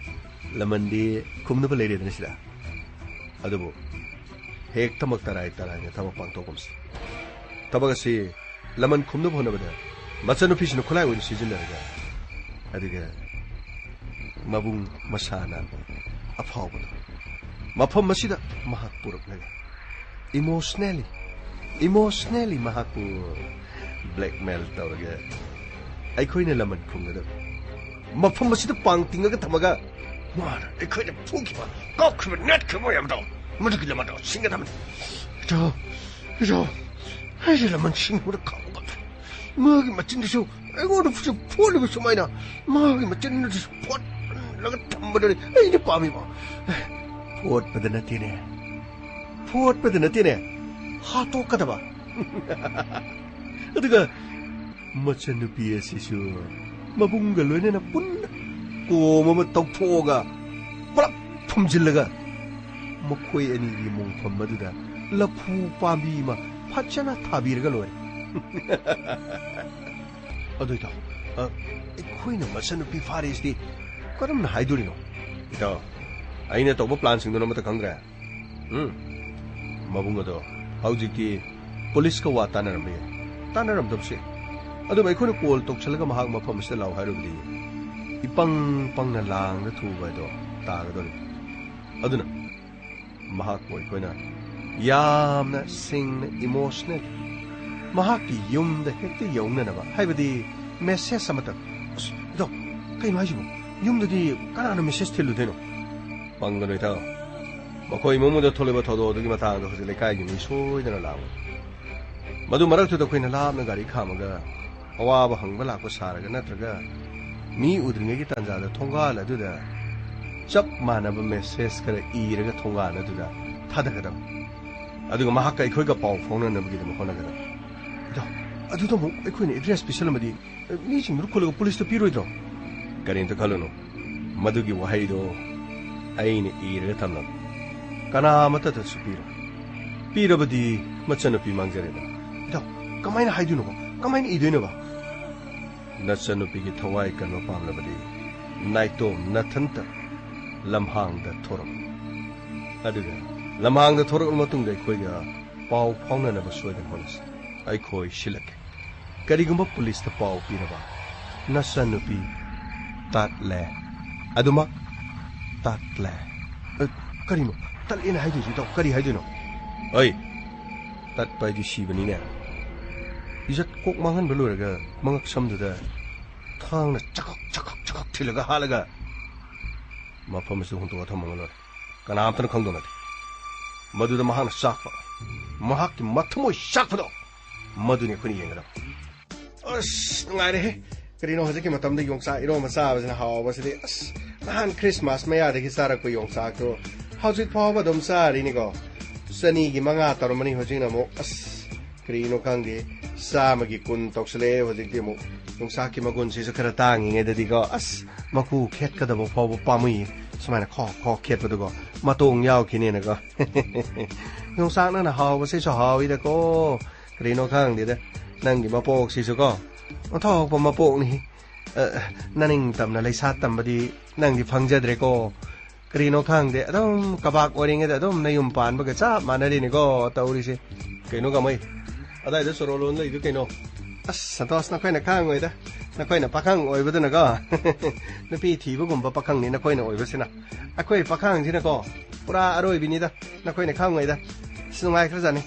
라면디 굽는 레이드는 시다. 아두부 핵 타먹 따라이 타먹 빵토금스. 타바가시 라면 굽는 보나보다 마찬노 피시노 콜라이 오니 시즌나가. 아두게 마붕 마사나 아파오보다. ꯃꯐꯝ ꯑꯁꯤꯗ ꯃꯍꯥꯛ ꯄꯨꯔꯛꯂꯒ ꯏꯃꯣꯁꯅꯦꯂꯤ ꯃꯍꯥꯛꯄꯨ ꯕ꯭ꯂꯦꯛꯃꯦꯜ ꯇꯧꯔꯒ ꯑꯩꯈꯣꯏꯅ ꯂꯃꯟ ꯈꯨꯝꯒꯗꯕ ꯃꯐꯝ ꯑꯁꯤꯗ ꯄꯥꯡ ꯇꯤꯡꯉꯒ ꯊꯝꯃꯒ ꯃꯥꯅ ꯑꯩꯈꯣꯏꯅ ꯐꯨꯈꯤꯕ ꯀꯥꯎꯈꯤꯕ ꯅꯦꯠꯈꯤꯕ ꯃꯌꯥꯝꯗꯣ ꯃꯗꯨꯒꯤ ꯂꯃꯟꯗꯣ ꯁꯤꯡꯒꯗꯕꯅꯤ 이자 ꯑꯩꯒꯤ ꯂꯃꯟ ꯁꯤꯡꯕꯗ ꯈꯥꯎꯕ ꯃꯥꯒꯤ ꯃꯆꯤꯟꯗꯨꯁꯨ ꯑꯩꯉꯣꯟꯗ ꯐꯣꯠꯂꯤꯕ ꯁꯨꯃꯥꯏꯅ ꯃꯥꯒꯤ ꯃꯆꯤꯟꯗꯨꯁꯨ ꯐꯣꯠꯂꯒ ꯊꯝꯕꯗꯨꯅꯤ ꯑꯩꯅ ꯄꯥꯝꯃꯤꯕ ꯐꯣꯠꯄꯗ ꯅꯠꯇꯦꯅꯦ ꯍꯥꯠꯇꯣꯛꯀꯗꯕ ꯑꯗꯨꯒ ꯃꯆꯟꯅꯨꯄꯤ ꯑꯁꯤꯁꯨ ꯃꯕꯨꯡꯒ ꯂꯣꯏꯅꯅ ꯄꯨꯟꯅ ꯀꯣꯝ ꯑꯃ ꯇꯧꯊꯣꯛꯑꯒ ꯄꯨꯂꯞ ꯐꯨꯝꯖꯤꯜꯂꯒ ꯃꯈꯣꯏ ꯑꯅꯤꯒꯤ ꯃꯣꯡꯐꯝ ꯑꯗꯨꯗ ꯂꯐꯨ ꯄꯥꯝꯕꯤ ꯑꯃ ꯐꯖꯅ ꯊꯥꯕꯤꯔꯒ ꯂꯣꯏꯔꯦ ꯑꯗꯨ ꯏꯇꯥꯎ ꯑꯩꯈꯣꯏꯅ ꯃꯆꯟꯅꯨꯄꯤ ꯐꯥꯔꯤꯁꯤꯗꯤ ꯀꯔꯝꯅ ꯍꯥꯏꯗꯣꯔꯤꯅꯣ ꯏꯇꯥꯎ ꯑꯩꯅ ꯇꯧꯕ ꯄ꯭ꯂꯥꯟꯁꯤꯡꯗꯨꯅ ꯑꯃꯠꯇ ꯈꯪꯗ꯭ꯔꯦ ꯃꯕꯨꯡ ꯑꯗꯣ ꯍꯧꯖꯤꯛꯇꯤ ꯄꯨꯂꯤꯁꯀ ꯋꯥ ꯇꯥꯟꯅꯔꯝꯕ ꯌꯥꯏ ꯇꯥꯟꯅꯔꯝꯗꯕꯁꯦ ꯑꯗꯨꯕꯨ ꯑꯩꯈꯣꯏꯅ ꯀꯣꯜ ꯇꯧꯁꯜꯂꯒ ꯃꯍꯥꯛ ꯃꯐꯝ ꯑꯁꯤꯗ ꯂꯥꯛꯎ ꯍꯥꯏꯔꯨꯕꯗꯤ ꯏꯄꯪ ꯄꯪꯅ ꯂꯥꯡꯗ ꯊꯨꯕ ꯍꯥꯏꯗꯣ ꯇꯥꯒꯗꯧꯔꯤ ꯑꯗꯨꯅ ꯃꯍꯥꯛꯄꯨ ꯑꯩꯈꯣꯏꯅ ꯌꯥꯝꯅ ꯁꯤꯡꯅ ꯏꯃꯣꯁꯅꯦꯜ ꯃꯍꯥꯛꯀꯤ ꯌꯨꯝꯗ ꯍꯦꯛꯇ ꯌꯧꯅꯅꯕ ꯍꯥꯏꯕꯗꯤ ꯃꯦꯁꯦꯖ ꯑꯃꯇꯪ ꯏꯇꯥꯎ ꯀꯩꯅꯣ ꯍꯥꯏꯁꯤꯕꯣ ꯌꯨꯝꯗꯗꯤ ꯀꯅꯥꯅ ꯃꯦꯁꯦꯖ ꯊꯤꯜꯂꯨꯗꯣꯏꯅꯣ ꯄꯪꯒꯅꯨ ꯏꯇꯥꯎ ꯃꯈꯣꯏ ꯏꯃꯨꯡꯗ ꯊꯣꯛꯂꯤꯕ ꯊꯧꯗꯣꯛ ꯑꯗꯨꯒꯤ ꯃꯇꯥꯡꯗ ꯍꯧꯖꯤꯛ ꯂꯩꯀꯥꯏꯒꯤ ꯃꯤ ꯁꯣꯏꯗꯅ ꯂꯥꯛꯎ ꯃꯗꯨ ꯃꯔꯛꯇꯨꯗ ꯑꯩꯈꯣꯏꯅ ꯂꯥꯞꯅ ꯒꯥꯔꯤ ꯈꯥꯝꯃꯒ ꯑꯋꯥꯕ ꯍꯪꯕ ꯂꯥꯛꯄ ꯁꯥꯔꯒ ꯅꯠꯇ꯭ꯔꯒ ꯃꯤ ꯎꯗ꯭ꯔꯤꯉꯩꯒꯤ ꯇꯥꯟꯖꯥꯗ ꯊꯣꯡꯒꯥꯜ ꯑꯗꯨꯗ ꯆꯞ ꯃꯥꯟꯅꯕ ꯃꯦꯁꯦꯖ ꯈꯔ ꯏꯔꯒ ꯊꯣꯡꯒꯥꯜ ꯑꯗꯨꯗ ꯊꯥꯗꯒꯗꯕ ꯑꯗꯨꯒ ꯃꯍꯥꯛꯀ ꯑꯩꯈꯣꯏꯒ ꯄꯥꯎ ꯐꯥꯎꯅꯅꯕꯒꯤꯗꯃꯛ ꯍꯣꯠꯅꯒꯗꯕ ꯏꯇꯥꯎ ꯑꯗꯨꯗ ꯑꯃꯨꯛ ꯑꯩꯈꯣꯏꯅ ꯑꯦꯗ꯭ꯔꯦꯁ ꯄꯤꯁꯜꯂꯝꯃꯗꯤ ꯃꯤꯁꯤꯡꯗꯨ ꯈꯨꯜꯂꯒ ꯄꯨꯂꯤꯁꯇ ꯄꯤꯔꯣꯏꯗ꯭ꯔꯣ ꯀꯔꯤꯝꯇ ꯈꯜꯂꯨꯅꯨ ꯃꯗꯨꯒꯤ ꯋꯥꯍꯩꯗꯣ ꯑꯩꯅ ꯏꯔꯒ ꯊꯝꯂꯝ ꯀꯅꯥ ꯑꯃꯠꯇꯗꯁꯨ ꯄꯤꯔꯕꯗꯤ ꯃꯆꯟꯅꯨꯄꯤ ꯃꯥꯡꯖꯔꯦꯗ ꯏꯇꯥꯎ ꯀꯃꯥꯏꯅ ꯍꯥꯏꯗꯣꯏꯅꯣꯕ ꯀꯃꯥꯏꯅ ꯏꯗꯣꯏꯅꯣꯕ ꯅꯆꯟꯅꯨꯄꯤꯒꯤ ꯊꯋꯥꯏ ꯀꯟꯕ ꯄꯥꯝꯂꯕꯗꯤ ꯅꯥꯏꯇꯣꯝ ꯅꯊꯟꯇ ꯂꯝꯍꯥꯡꯗ ꯊꯣꯔꯛꯎ ꯑꯗꯨꯒ ꯂꯝꯍꯥꯡꯗ ꯊꯣꯔꯛꯂꯕ ꯃꯇꯨꯡꯗ ꯑꯩꯈꯣꯏꯒ ꯄꯥꯎ ꯐꯥꯎꯅꯅꯕ ꯁꯣꯏꯗꯅ ꯍꯣꯠꯅꯁꯤ ꯑꯩꯈꯣꯏ ꯁꯤꯜꯂꯛꯀꯦ ꯀꯔꯤꯒꯨꯝꯕ ꯄꯨꯂꯤꯁꯇ ꯄꯥꯎ ꯄꯤꯔꯕ ꯅꯆꯟꯅꯨꯄꯤ ꯇꯠꯂꯦ ꯑꯗꯨꯃꯛ ꯇꯠꯂꯦ ꯀꯔꯤꯅꯣ ꯇꯠꯂꯦꯅ ꯍꯥꯏꯗꯣꯏꯁꯤ ꯏꯇꯥꯎ ꯀꯔꯤ ꯍꯥꯏꯗꯣꯏꯅꯣ ꯑꯩ ꯇꯠꯄ ꯍꯥꯏꯗꯤ ꯁꯤꯕꯅꯤꯅꯦ 이제 꼭 망한 별로라가 망학 섬두다 탕나 차걱 틸러가 하라가 마펌에서 혼도가 더 망을러 까나 아무튼 강도나디 머두다 마하나 싹파 마학기 마트모 싹파도 머두니 그니 얘기라 어스 응아이래 그리노 허즈키 마탐데 용사 이로 마사바스나 하와바스디 어스 나한 크리스마스 마야데기 사라고 용사도 하우짓 파와바 덤사리니고 서니기 망아 따로마니 허징나 뭐 어스 그리노 강디 사마기 군 덕슬레 허직디 뭐 용사키 마군 시서 크라 땅잉에데디고 아스 마쿠 캣가다 뭐 파보 빠무이 스마이나 커 캣버도고 마똥 야오키네나고 용사나나 하오버세 저 하위데고 그리노 강디데 낭기 마포 시서고 ꯊꯣꯛꯄ ꯃꯄꯣꯛꯅꯤ ꯅꯅꯤꯡ ꯇꯝꯅ ꯂꯩꯁꯥ ꯇꯝꯕꯗꯤ ꯅꯪꯗꯤ ꯐꯪꯖꯗ꯭ꯔꯦꯀꯣ ꯀꯔꯤꯅꯣ ꯈꯪꯗꯦ ꯑꯗꯨꯝ ꯀꯕꯥꯛ ꯑꯣꯏꯔꯤꯉꯩꯗ ꯑꯗꯨꯝ ꯅꯌꯨꯝ ꯄꯥꯟꯕꯒ ꯆꯞ ꯃꯥꯟꯅꯔꯤꯅꯤꯀꯣ ꯇꯧꯔꯤꯁꯦ ꯀꯩꯅꯣ ꯀꯃꯩ ꯑꯗꯥꯏꯗ ꯁꯣꯔꯣꯂꯣꯟ ꯂꯩꯗꯨ ꯀꯩꯅꯣ ꯑꯁ ꯁꯟꯇꯣꯁ ꯅꯈꯣꯏꯅ ꯈꯪꯉꯣꯏꯗ ꯅꯈꯣꯏꯅ ꯄꯥꯈꯪ ꯑꯣꯏꯕꯗꯨꯅꯀꯣ ꯅꯨꯄꯤ ꯊꯤꯕꯒꯨꯝꯕ ꯄꯥꯈꯪꯅꯤ ꯅꯈꯣꯏꯅ ꯑꯣꯏꯕꯁꯤꯅ ꯑꯩꯈꯣꯏ ꯄꯥꯈꯪꯁꯤꯅꯀꯣ ꯄꯨꯔꯥ ꯑꯔꯣꯏꯕꯤꯅꯤꯗ ꯅꯈꯣꯏꯅ ꯈꯪꯉꯣꯏꯗ ꯑꯁ ꯅꯨꯡꯉꯥꯏꯈ꯭ꯔꯖꯥꯠꯅꯤ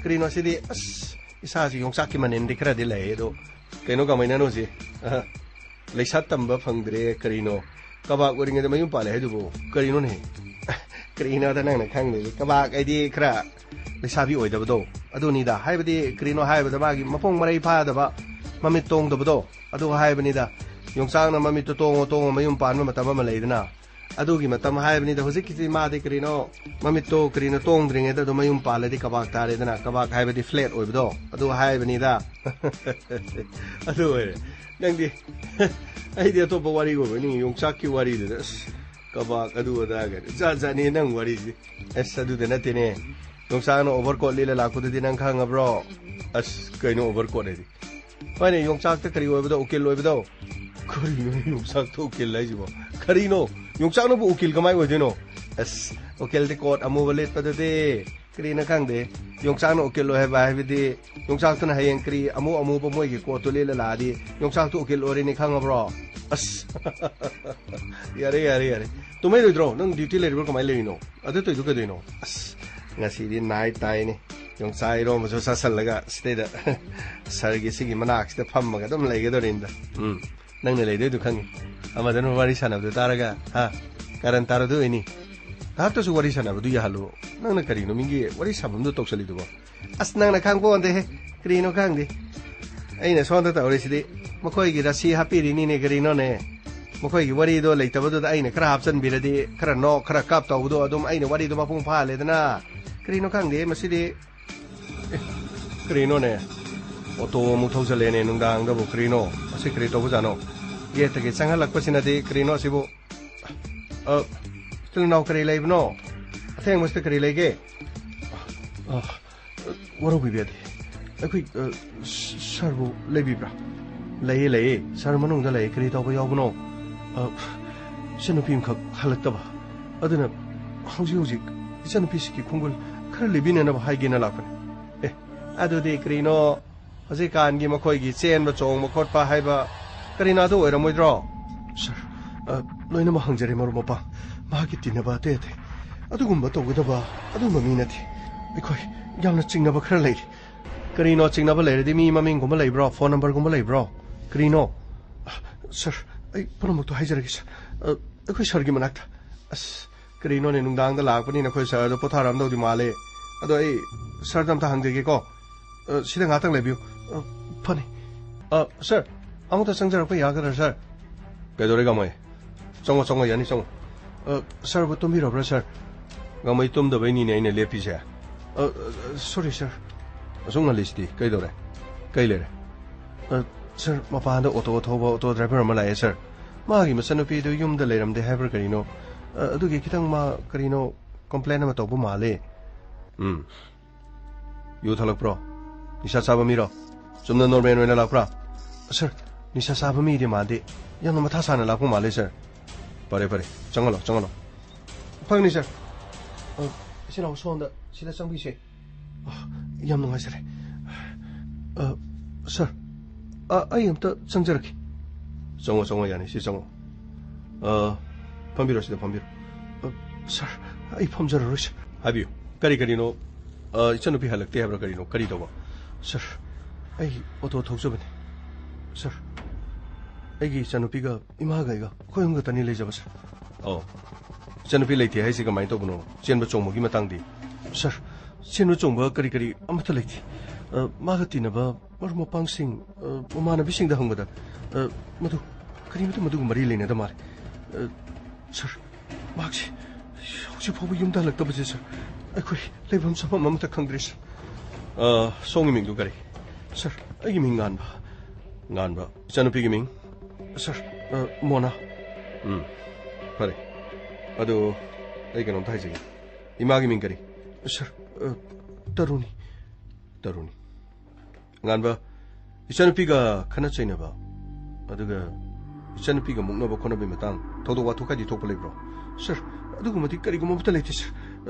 ꯀꯔꯤꯅꯣ ꯁꯤꯗꯤ ꯑꯁ ꯏꯁꯥꯁꯤ ꯌꯣꯡꯆꯥꯛꯀꯤ ꯃꯅꯤꯟꯗꯤ ꯈꯔꯗꯤ ꯂꯩ ꯑꯗꯣ ꯀꯩꯅꯣ ꯀꯃꯥꯏꯅꯅꯣꯁꯤ ꯂꯩꯁꯥ ꯇꯝꯕ ꯐꯪꯗ꯭ꯔꯦ ꯀꯔꯤꯅꯣ ꯀꯕꯥꯛ ꯑꯣꯏꯔꯤꯉꯩꯗ ꯃꯌꯨꯝ ꯄꯥꯜꯂꯦ ꯍꯥꯏꯗꯨꯕꯨ ꯀꯔꯤꯅꯣꯅꯦ ꯀꯔꯤꯅꯣꯗ ꯅꯪꯅ ꯈꯪꯗꯦ ꯀꯕꯥꯛ ꯍꯥꯏꯗꯤ ꯈꯔ ꯂꯩꯁꯥꯕꯤ ꯑꯣꯏꯗꯕꯗꯣ ꯑꯗꯨꯅꯤꯗ ꯍꯥꯏꯕꯗꯤ ꯀꯔꯤꯅꯣ ꯍꯥꯏꯕꯗ ꯃꯥꯒꯤ ꯃꯄꯣꯡ ꯃꯔꯩ ꯐꯥꯗꯕ ꯃꯃꯤꯠ ꯇꯣꯡꯗꯕꯗꯣ ꯑꯗꯨ ꯍꯥꯏꯕꯅꯤꯗ ꯌꯣꯡꯆꯥꯛꯅ ꯃꯃꯤꯠꯇꯨ ꯇꯣꯡꯉ ꯃꯌꯨꯝ ꯄꯥꯟꯕ ꯃꯇꯝ ꯑꯃ ꯂꯩꯗꯅ ꯑꯗꯨꯒꯤ ꯃꯇꯝ ꯍꯥꯏꯕꯅꯤꯗ ꯍꯧꯖꯤꯛꯀꯤꯗꯤ ꯃꯥꯗꯤ ꯀꯔꯤꯅꯣ ꯃꯃꯤꯠꯇꯣ ꯀꯔꯤꯅꯣ ꯇꯣꯡꯗ꯭ꯔꯤꯉꯩꯗ ꯑꯗꯨ ꯃꯌꯨꯝ ꯄꯥꯜꯂꯗꯤ ꯀꯕꯥꯛ ꯇꯥꯔꯦꯗꯅ ꯀꯕꯥꯛ ꯍꯥꯏꯕꯗꯤ ꯐ꯭ꯂꯦꯠ ꯑꯣꯏꯕꯗꯣ ꯑꯗꯨ ꯍꯥꯏꯕꯅꯤꯗ ꯑꯗꯨ ꯑꯣꯏꯔꯦ ꯅꯪꯗꯤ ꯑꯩꯗꯤ ꯑꯇꯣꯞꯄ ꯋꯥꯔꯤ ꯑꯣꯏꯕꯅꯤ ꯌꯣꯡꯆꯥꯛꯀꯤ ꯋꯥꯔꯤꯗꯨꯗ ꯑꯁ ꯀꯕꯥꯛ ꯑꯗꯨ ꯑꯗꯥꯒ ꯖꯥꯠ ꯖꯥꯠꯅꯤ ꯅꯪ ꯋꯥꯔꯤꯁꯤ ꯑꯁ ꯑꯗꯨꯗ ꯅꯠꯇꯦꯅꯦ ꯌꯣꯡꯆꯥꯛꯅ ꯑꯣꯚꯔꯀꯣꯠ ꯂꯤꯂ ꯂꯥꯛꯄꯗꯨꯗꯤ ꯅꯪ ꯈꯪꯉꯕ꯭ꯔꯣ ꯑꯁ ꯀꯩꯅꯣ ꯑꯣꯚꯔꯀꯣꯠ ꯍꯥꯏꯗꯤ ꯍꯣꯏꯅꯦ ꯌꯣꯡꯆꯥꯛꯇ ꯀꯔꯤ ꯑꯣꯏꯕꯗꯣ ꯎꯀꯤꯜ ꯑꯣꯏꯕꯗꯣ ꯀꯔꯤꯅꯣ ꯌꯣꯡꯆꯥꯛꯇ ꯎꯀꯤꯜ ꯍꯥꯏꯁꯤꯕꯣ ꯀꯔꯤꯅꯣ ꯌꯣꯡꯆꯥꯛꯅꯕꯨ ꯎꯀꯤꯜ ꯀꯃꯥꯏ ꯑꯣꯏꯗꯣꯏꯅꯣ ꯑꯁ ꯎꯀꯤꯜꯗꯤ ꯀꯣꯠ ꯑꯃꯨꯕ ꯂꯤꯠꯄꯗꯨꯗꯤ ꯀꯔꯤꯅ ꯈꯪꯗꯦ ꯌꯣꯡꯆꯥꯛꯅ ꯎꯀꯤꯜ ꯑꯣꯏ ꯍꯥꯏꯕꯗꯤ ꯌꯣꯡꯆꯥꯛꯇꯨꯅ ꯍꯌꯦꯡ ꯀꯔꯤ ꯑꯃꯨꯕ ꯃꯣꯏꯒꯤ ꯀꯣꯠꯇꯨ ꯂꯤꯠꯂ ꯂꯥꯛꯑꯗꯤ ꯌꯣꯡꯆꯥꯛꯇꯨ ꯎꯀꯤꯜ ꯑꯣꯏꯔꯦꯅꯤ ꯈꯪꯉꯕ꯭ꯔꯣ ꯑꯁ ꯌꯥꯔꯦ ꯇꯨꯝꯃꯩꯔꯣꯏꯗ꯭ꯔꯣ ꯅꯪ ꯗ꯭ꯌꯨꯇꯤ ꯂꯩꯔꯤꯕ꯭ꯔꯣ ꯀꯃꯥꯏꯅ ꯂꯩꯔꯤꯅꯣ ꯑꯗꯨ ꯇꯧꯏꯗꯨ ꯀꯩꯗꯧꯏꯅꯣ ꯑꯁ ꯉꯁꯤꯗꯤ ꯅꯥꯏꯠ ꯇꯥꯏꯅꯤ ꯌꯣꯡꯆꯥꯛ ꯏꯔꯣꯝꯕꯁꯨ ꯆꯥꯁꯜꯂꯒ ꯁꯤꯗꯩꯗ ꯁꯔꯒꯤ ꯁꯤꯒꯤ ꯃꯅꯥꯛꯁꯤꯗ ꯐꯝꯃꯒ ꯑꯗꯨꯝ ꯂꯩꯒꯗꯧꯔꯤꯅꯤꯗ ꯅꯪꯅ ꯂꯩꯗꯣꯏꯗꯨ ꯈꯪꯉꯤ ꯑꯃꯗꯅ ꯋꯥꯔꯤ ꯁꯥꯟꯅꯕꯗꯨ ꯇꯥꯔꯒ ꯀꯔꯟ ꯇꯥꯔꯗꯨ ꯑꯣꯏꯅꯤ ꯉꯥꯏꯍꯥꯛꯇꯁꯨ ꯋꯥꯔꯤ ꯁꯥꯟꯅꯕꯗꯨ ꯌꯥꯍꯜꯂꯨ ꯅꯪꯅ ꯀꯔꯤꯅꯣ ꯃꯤꯒꯤ ꯋꯥꯔꯤ ꯁꯥꯐꯝꯗꯨ ꯇꯧꯁꯜꯂꯤꯗꯨꯕꯣ ꯑꯁ ꯅꯪꯅ ꯈꯪꯄꯣꯟꯗꯦꯍꯦ ꯀꯔꯤꯅꯣ ꯈꯪꯗꯦ ꯑꯩꯅ ꯁꯣꯝꯗ ꯇꯧꯔꯤꯁꯤꯗꯤ ꯃꯈꯣꯏꯒꯤ ꯔꯁꯤ ꯍꯥꯞꯄꯤꯔꯤꯅꯤꯅꯦ ꯀꯔꯤꯅꯣꯅꯦ ꯃꯈꯣꯏꯒꯤ ꯋꯥꯔꯤꯗꯣ ꯂꯩꯇꯕꯗꯨꯗ ꯑꯩꯅ ꯈꯔ ꯍꯥꯞꯆꯟꯕꯤꯔꯗꯤ ꯈꯔ ꯅꯣꯛ ꯈꯔ ꯀꯥꯞ ꯇꯧꯕꯗꯣ ꯑꯗꯨꯝ ꯑꯩꯅ ꯋꯥꯔꯤꯗꯣ ꯃꯄꯨꯡ ꯐꯥꯍꯜꯂꯦꯗꯅ ꯀꯔꯤꯅꯣ ꯈꯪꯗꯦ ꯃꯁꯤꯗꯤ ꯀꯔꯤꯅꯣꯅꯦ ꯑꯣꯇꯣ ꯑꯃꯨꯛ ꯊꯧꯖꯜꯂꯦꯅꯦ ꯅꯨꯡꯗꯥꯡꯗꯕꯨ ꯀꯔꯤꯅꯣ ꯃꯁꯤ ꯀꯔꯤ ꯇꯧꯕꯖꯥꯠꯅꯣ ꯒꯦꯠꯇꯒꯤ ꯆꯪꯍꯜꯂꯛꯄꯁꯤꯅꯗꯤ ꯀꯔꯤꯅꯣ ꯑꯁꯤꯕꯨ ꯏꯆꯤꯜ ꯀꯔꯤ ꯂꯩꯕꯅꯣ ꯑꯊꯦꯡꯕꯁꯤꯗ ꯀꯔꯤ ꯂꯩꯒꯦ ꯋꯥꯔꯧꯕꯤꯕ ꯌꯥꯗꯦ ꯑꯩꯈꯣꯏ ꯁꯥꯔꯕꯨ ꯂꯩꯕꯤꯕ꯭ꯔꯥ ꯂꯩꯌꯦ ꯁꯥꯔ ꯃꯅꯨꯡꯗ ꯂꯩ ꯀꯔꯤ ꯇꯧꯕ ꯌꯥꯎꯕꯅꯣ ꯏꯆꯟꯅꯨꯄꯤ ꯑꯃꯈꯛ ꯍꯜꯂꯛꯇꯕ ꯑꯗꯨꯅ ꯍꯧꯖꯤꯛ ꯏꯆꯟꯅꯨꯄꯤꯁꯤꯒꯤ ꯈꯣꯡꯒꯨꯜ ꯈꯔ ꯂꯤꯕꯤꯅꯅꯕ ꯍꯥꯏꯒꯦꯅ ꯂꯥꯛꯄꯅꯤ ꯑꯗꯨꯗꯤ ꯀꯔꯤꯅꯣ ꯍꯧꯖꯤꯛꯀꯥꯟꯒꯤ ꯃꯈꯣꯏꯒꯤ ꯆꯦꯟꯕ ꯆꯣꯡꯕ ꯈꯣꯠꯄ ꯍꯥꯏꯕ ꯀꯔꯤꯅꯣ ꯑꯗꯨ ꯑꯣꯏꯔꯝꯃꯣꯏꯗ꯭ꯔꯣ ꯁꯥꯔ ꯂꯣꯏꯅꯃꯛ ꯍꯪꯖꯔꯦ ꯃꯔꯨꯞ ꯃꯄꯥꯡ ꯃꯍꯥꯛꯀꯤ ꯇꯤꯟꯅꯕ ꯑꯇꯩ ꯑꯗꯨꯒꯨꯝꯕ ꯇꯧꯒꯗꯕ ꯑꯗꯨꯝꯕ ꯃꯤ ꯅꯠꯇꯦ ꯑꯩꯈꯣꯏ ꯌꯥꯝꯅ ꯆꯤꯡꯅꯕ ꯈꯔ ꯂꯩꯔꯤ ꯀꯔꯤꯅꯣ ꯆꯤꯡꯅꯕ ꯂꯩꯔꯗꯤ ꯃꯤ ꯃꯃꯤꯡꯒꯨꯝꯕ ꯂꯩꯕ꯭ꯔꯣ ꯐꯣꯟ ꯅꯝꯕꯔꯒꯨꯝꯕ ꯂꯩꯕ꯭ꯔꯣ ꯀꯔꯤꯅꯣ ꯁꯥꯔ ꯑꯩ ꯄꯨꯝꯅꯃꯛꯇꯣ ꯍꯥꯏꯖꯔꯒꯦ ꯁꯥꯔ ꯑꯩꯈꯣꯏ ꯁꯥꯔꯒꯤ ꯃꯅꯥꯛꯇ ꯑꯁ ꯀꯔꯤꯅꯣꯅꯦ ꯅꯨꯡꯗꯥꯡꯗ ꯂꯥꯛꯄꯅꯤꯅ ꯑꯩꯈꯣꯏ ꯁꯥꯔꯗꯣ ꯄꯣꯊꯥꯔꯝꯗꯧꯗꯤ ꯃꯥꯜꯂꯦ ꯑꯗꯣ ꯑꯩ ꯁꯥꯔꯗ ꯑꯝꯇ ꯍꯪꯖꯒꯦꯀꯣ ꯁꯤꯗ ꯉꯥꯛꯇꯪ ꯂꯩꯕꯤꯌꯨ ꯐꯅꯤ ꯁꯥꯔ ꯑꯃꯨꯛꯇ ꯆꯪꯖꯔꯛꯄ ꯌꯥꯒꯗ꯭ꯔꯥ ꯁꯥꯔ ꯀꯩꯗꯧꯔꯦ ꯀꯃꯥꯏ ꯆꯪꯉꯣ ꯌꯥꯅꯤ ꯆꯪꯉꯣ ꯁꯥꯔꯕꯨ ꯇꯨꯝꯕꯤꯔꯕ꯭ꯔꯥ ꯁꯥꯔ Gamay tumdabay ni na lepi siya. Sorry, sir. Asung ngalisti, kay dore. Kay lere. Sir, mapahanda auto driver ama laye, sir. Magi masanupido yumda leiramde haber karino. Adugi kitang karino complain ama tawbu male. Yu thalak pro. Nisha saba miro. Sumna normen wena lakpra. Sir, nisha saba mi di made. Yang nama thasa na lakpo male, sir. Pare. Changalo. Pagni, sir. Sila usonda sila changbi se. Yam nungai sir. Sir. I am the changjaraki. Songo yani si songo. Pambiro sida pambiro. Sir, I pamjaro sir. Habiyo. Kari no. Ichanupi halakte habra kari no. Kari toba. Sir, I auto thokjabane. Sir. Aigi ichanupiga imagaiga khoyunga tani leijaba sir. Ichanupi leite haisi kamai tobuno. Chenba chongmogi matangdi. Sir, chenba chongba kari amata leite. Maga tinaba marmo pangsing mamana bising da hangada. Madu kari madu mari leina da mare. Sir, magsi hausi phobu yumda halakta baje sir. Aikoi leibam sama mamata khangdri sir. Songi ming du kari. Sir, Aigi ming nganba. Ichanupi gi ming. Sir, Mona. Pare. Ado ai kanom thai Imagi ming kari. Sir, Taruni. Nganba ichanupiga khana chainaba. Aduga ichanupiga muknaba khonabi matang thodo wa thokadi thokpa lebro. Sir, aduga mati kari guma bata leite sir.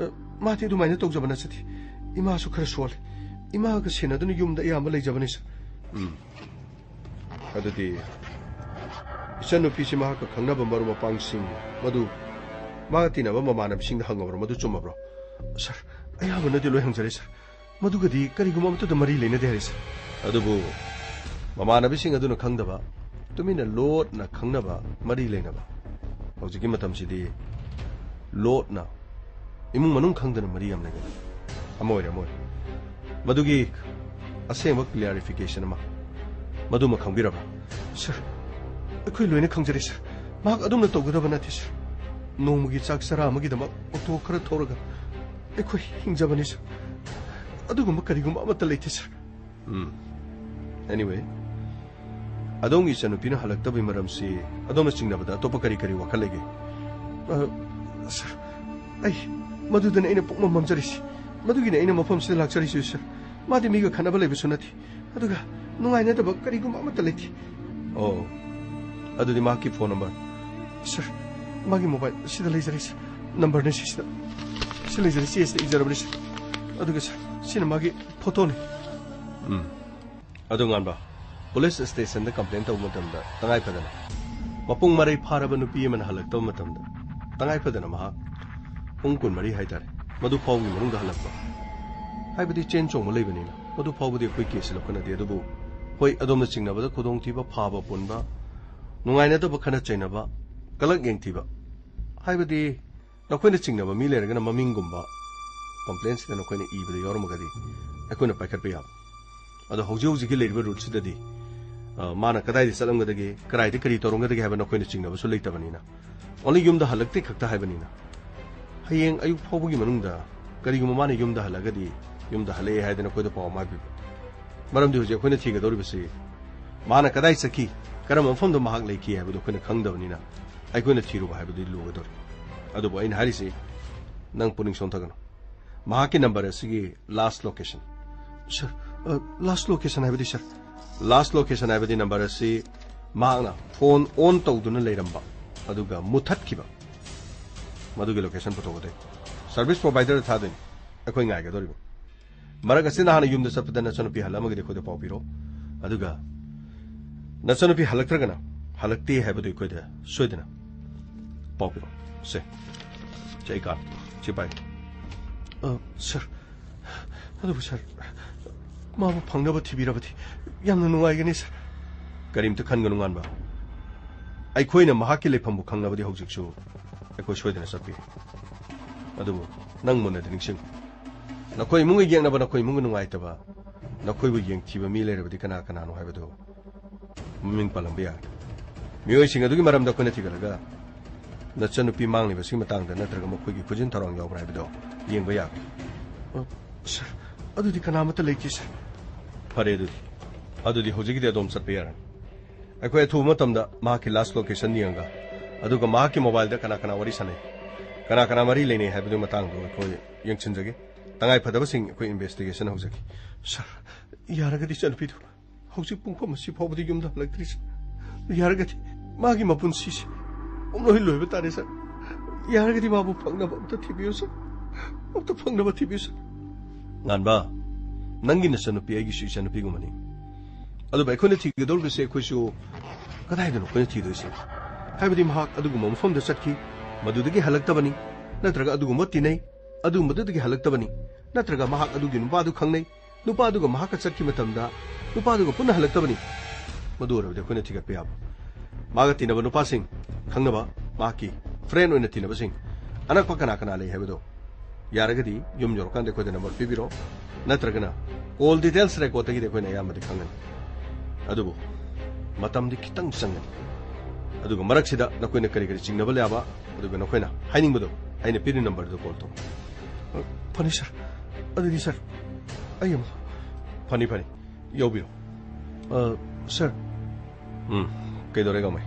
Mati adu maina tokjabana sati. Ima su khara swal. Ima ga sena dun yumda yamba leijabani sir. Adudi ichanupi sima ka khangnaba maruma pangsing madu matinaba mamana bising hangabro madu chumabro. Sir, ayaba na dilo hangjare sir. Madugadi kari guma bata mari leina de sir. Adubu mamana bising aduna khangdaba tumina lot na khangnaba mari leinaba. Hojiki matam sidi lot na imung manung khangdana mari amna ga. Amoy. Madugi asema clarification ama. Maduma khangbiraba. Sir, akoi loina khangjare sir. Mak adumna togdaba na sir. Nomugi chak sara amagi dama auto khara thoraga. Akoi hingjabani sir. Aduguma kari guma amata leite sir. Anyway, adongi chanupina halaktabi maramsi adona chingnabada topa kari wakalege. Sir, ai madudana ina pokma mamjarisi. Madugina ina mafam sida lakjarisi sir. Madi miga khanaba leibisu nati. Aduga nungaina daba kari guma amata leite. Adudi maki phone number. Sir, magi mobile sida leijarisi. Number ne sida. Sida leijarisi sida ijarabani sir. Aduga sir, sina magi photo ne. Adunganba police station da complaint taw matamda tangai phadana mapung marai pharaba nupi man halak taw matamda tangai phadana ma pung kun mari haitare madu phawgi manung da halakba haibadi chen chong ma leibanina madu phawbudi koi case lokana de adubu hoi adom na chingnaba da khudong thiba phaba punba nungai na da bakhana chainaba kalak yeng thiba haibadi nakoina chingnaba mi leragana maming gumba complaints da nakoina ibada yormagadi akoina paikhat pa yab ado hojiki leiba route sidadi mana kadai salamgadagi karai de kari torongadagi haba nakoina chingnaba su leitabanina only yumda halakte khakta haibanina hayeng ayuk phawbugi manungda kariguma mana yumda halagadi yumda hale haidana koida paw ma bi maramdi hoje koina thiga dori basi mana kadai saki karam mafamda mahak leiki haibado koina khangdabanina ai koina thiru haibadi lugador ado bo in harisi nang puning sontagano mahaki number asigi last location Sir, last location haibadi sir. Last location haibadi number asi maangna phone on tawduna leiramba aduga muthat kiba madugi location photogode service provider thadin akoi ngai ga doribo maraga sina hana yumda sapdana chanupi halama gide khode pawpiro aduga na chanupi halaktragana halakti haibadi koida soidana pawpiro se jaika chibai sir. Adubu sir. 마부 방나버 TV라버티 양는 누가이게니 sir. Karim to khanganung anba ai khoina mahaki lephambu khangnabadi hojikchu ai soidena sapi adu nang mona diningsing na khoi mungi yengna ba na khoi mungi nungai taba na khoi bu yeng thiba mi lerabadi kana no haibadu ming palambiya mioi singa dugi maram da khona thigalaga ꯅꯆꯟꯅꯨꯄꯤ ꯃꯥꯡꯂꯤꯕꯁꯤꯒꯤ ꯃꯇꯥꯡꯗ ꯅꯠꯇ꯭ꯔꯒ ꯃꯈꯣꯏꯒꯤ ꯈꯨꯖꯤꯟ ꯊꯧꯔꯥꯡ ꯌꯥꯎꯕ꯭ꯔꯥ ꯍꯥꯏꯕꯗꯣ ꯌꯦꯡꯕ ꯌꯥꯒꯦ ꯁꯥꯔ ꯑꯗꯨꯗꯤ ꯀꯅꯥꯃꯠꯇ ꯂꯩꯇꯦ ꯁꯥꯔ ꯐꯔꯦ ꯑꯗꯨꯗꯤ ꯍꯧꯖꯤꯛꯀꯤꯗꯤ ꯑꯗꯣꯝ ꯆꯠꯄ ꯌꯥꯔꯅꯤ ꯑꯩꯈꯣꯏ ꯑꯊꯨꯕ ꯃꯇꯝꯗ ꯃꯍꯥꯛꯀꯤ ꯂꯥꯁ ꯂꯣꯀꯦꯁꯟ ꯌꯦꯡꯉꯒ ꯑꯗꯨꯒ ꯃꯍꯥꯛꯀꯤ ꯃꯣꯕꯥꯏꯜꯗ ꯀꯅꯥ ꯋꯥꯔꯤ ꯁꯥꯟꯅꯩ ꯀꯅꯥ ꯃꯔꯤ ꯂꯩꯅꯩ ꯍꯥꯏꯕꯗꯨꯒꯤ ꯃꯇꯥꯡꯗꯣ ꯑꯩꯈꯣই ꯌꯦꯡꯁꯤꯟꯖꯒꯦ ꯇꯉꯥꯏ ꯐꯗꯕꯁꯤꯡ ꯑꯩꯈꯣꯏ ꯏꯟꯚꯦꯁꯇꯤꯒꯦꯁꯟ ꯍꯧꯖꯒꯦ ꯁꯥꯔ ꯌꯥꯔꯒꯗꯤ ꯏꯆꯟꯅꯨꯄꯤꯗꯨ ꯍꯧꯖꯤꯛ ꯄꯨꯡꯐꯝ ꯑꯁꯤ ꯐꯥꯎꯕꯗꯤ ꯌꯨꯝꯗ ꯍꯜꯂꯛꯇ꯭ꯔꯤ ꯁꯥꯔ ꯌꯥꯔꯒꯗꯤ ꯃꯥꯒꯤ ꯃꯄꯨꯟꯁꯤꯁꯤ ꯄꯨꯡꯂꯣꯏ ꯂꯣꯏꯕ ꯇꯥꯔꯦ ꯁꯥꯔ ꯌꯥꯔꯒꯗꯤ ꯃꯥꯕꯨ ꯐꯪꯅꯕ ꯑꯝꯇ ꯊꯤꯕꯤꯌꯨ ꯁꯥꯔ ꯑꯝꯇ ꯐꯪꯅꯕ ꯊꯤꯕꯤꯌꯨ ꯁꯥꯔ ꯉꯥꯟꯕ ꯅꯪꯒꯤ ꯅꯆꯟꯅꯨꯄꯤ ꯑꯩꯒꯤꯁꯨ ꯏꯆꯟꯅꯨꯄꯤꯒꯨꯝꯕꯅꯤ ꯑꯗꯨꯕꯨ ꯑꯩꯈꯣꯏꯅ ꯊꯤꯒꯗꯧꯔꯤꯕꯁꯦ ꯑꯩꯈꯣꯏꯁꯨ ꯀꯗꯥꯏꯗꯅꯣ ꯑꯩꯈꯣꯏꯅ ꯊꯤꯗꯣꯏꯁꯦ ꯍꯥꯏꯕꯗꯤ ꯃꯍꯥꯛ ꯑꯗꯨꯒꯨꯝꯕ ꯃꯐꯝꯗ ꯆꯠꯈꯤ ꯃꯗꯨꯗꯒꯤ ꯍꯜꯂꯛꯇꯕꯅꯤ ꯅꯠꯇ꯭ꯔꯒ ꯑꯗꯨꯒꯨꯝꯕ ꯇꯤꯟꯅꯩ ꯑꯗꯨꯒꯨꯝꯕꯗꯨꯗꯒꯤ ꯍꯜꯂꯛꯇꯕꯅꯤ ꯅꯠꯇ꯭ꯔꯒ ꯃꯍꯥꯛ ꯑꯗꯨꯒꯤ ꯅꯨꯄꯥꯗꯨ ꯈꯪꯅꯩ ꯅꯨꯄꯥꯗꯨꯒ ꯃꯍꯥꯛꯀ ꯆꯠꯈꯤ ꯃꯇꯝꯗ ꯅꯨꯄꯥꯗꯨꯒ ꯄꯨꯟꯅ ꯍꯜꯂꯛꯇꯕꯅꯤ ꯃꯗꯨ ꯑꯣꯏꯔꯕꯗꯤ ꯑꯩꯈꯣꯏꯅ ꯊꯤꯒꯠꯄ ꯌꯥꯕ ꯃꯥꯒ ꯇꯤꯟꯅꯕ ꯅꯨꯄꯥꯁꯤꯡ ꯈꯪꯅꯕ ꯃꯍꯥꯛꯀꯤ ꯐ꯭ꯔꯦꯟ ꯑꯣꯏꯅ ꯇꯤꯟꯅꯕꯁꯤꯡ ꯑꯅꯛꯄ ꯀꯅꯥ ꯂꯩ ꯍꯥꯏꯕꯗꯣ ꯌꯥꯔꯒꯗꯤ ꯌꯨꯝ ꯌꯧꯔꯀꯥꯟꯗ ꯑꯩꯈꯣꯏꯗ ꯅꯝꯕꯔ ꯄꯤꯕꯤꯔꯣ ꯅꯠꯇ꯭ꯔꯒꯅ ꯀꯣꯜ ꯗꯤꯇꯦꯜꯁ ꯔꯦꯀꯣꯔꯗꯇꯒꯤꯗꯤ ꯑꯩꯈꯣꯏꯅ ꯑꯌꯥꯝꯕꯗꯤ ꯈꯪꯒꯅꯤ ꯑꯗꯨꯕꯨ ꯃꯇꯝꯗꯤ ꯈꯤꯇꯪ ꯆꯪꯒꯅꯤ ꯑꯗꯨꯒ ꯃꯔꯛꯁꯤꯗ ꯅꯈꯣꯏꯅ ꯀꯔꯤ ꯆꯤꯡꯅꯕ ꯌꯥꯕ ꯑꯗꯨꯒ ꯅꯈꯣꯏꯅ ꯍꯥꯏꯅꯤꯡꯕꯗꯣ ꯑꯩꯅ ꯄꯤꯔꯤ ꯅꯝꯕꯔꯗꯨ ꯀꯣꯜ ꯇꯧ ꯐꯅꯤ ꯁꯥꯔ ꯑꯗꯨꯗꯤ ꯁꯥꯔ ꯑꯩ ꯑꯃꯨꯛ ꯐꯅꯤ ꯌꯧꯕꯤꯔꯣ ꯁꯥꯔ ꯀꯩꯗꯧꯔꯦ ꯒꯥꯃꯩ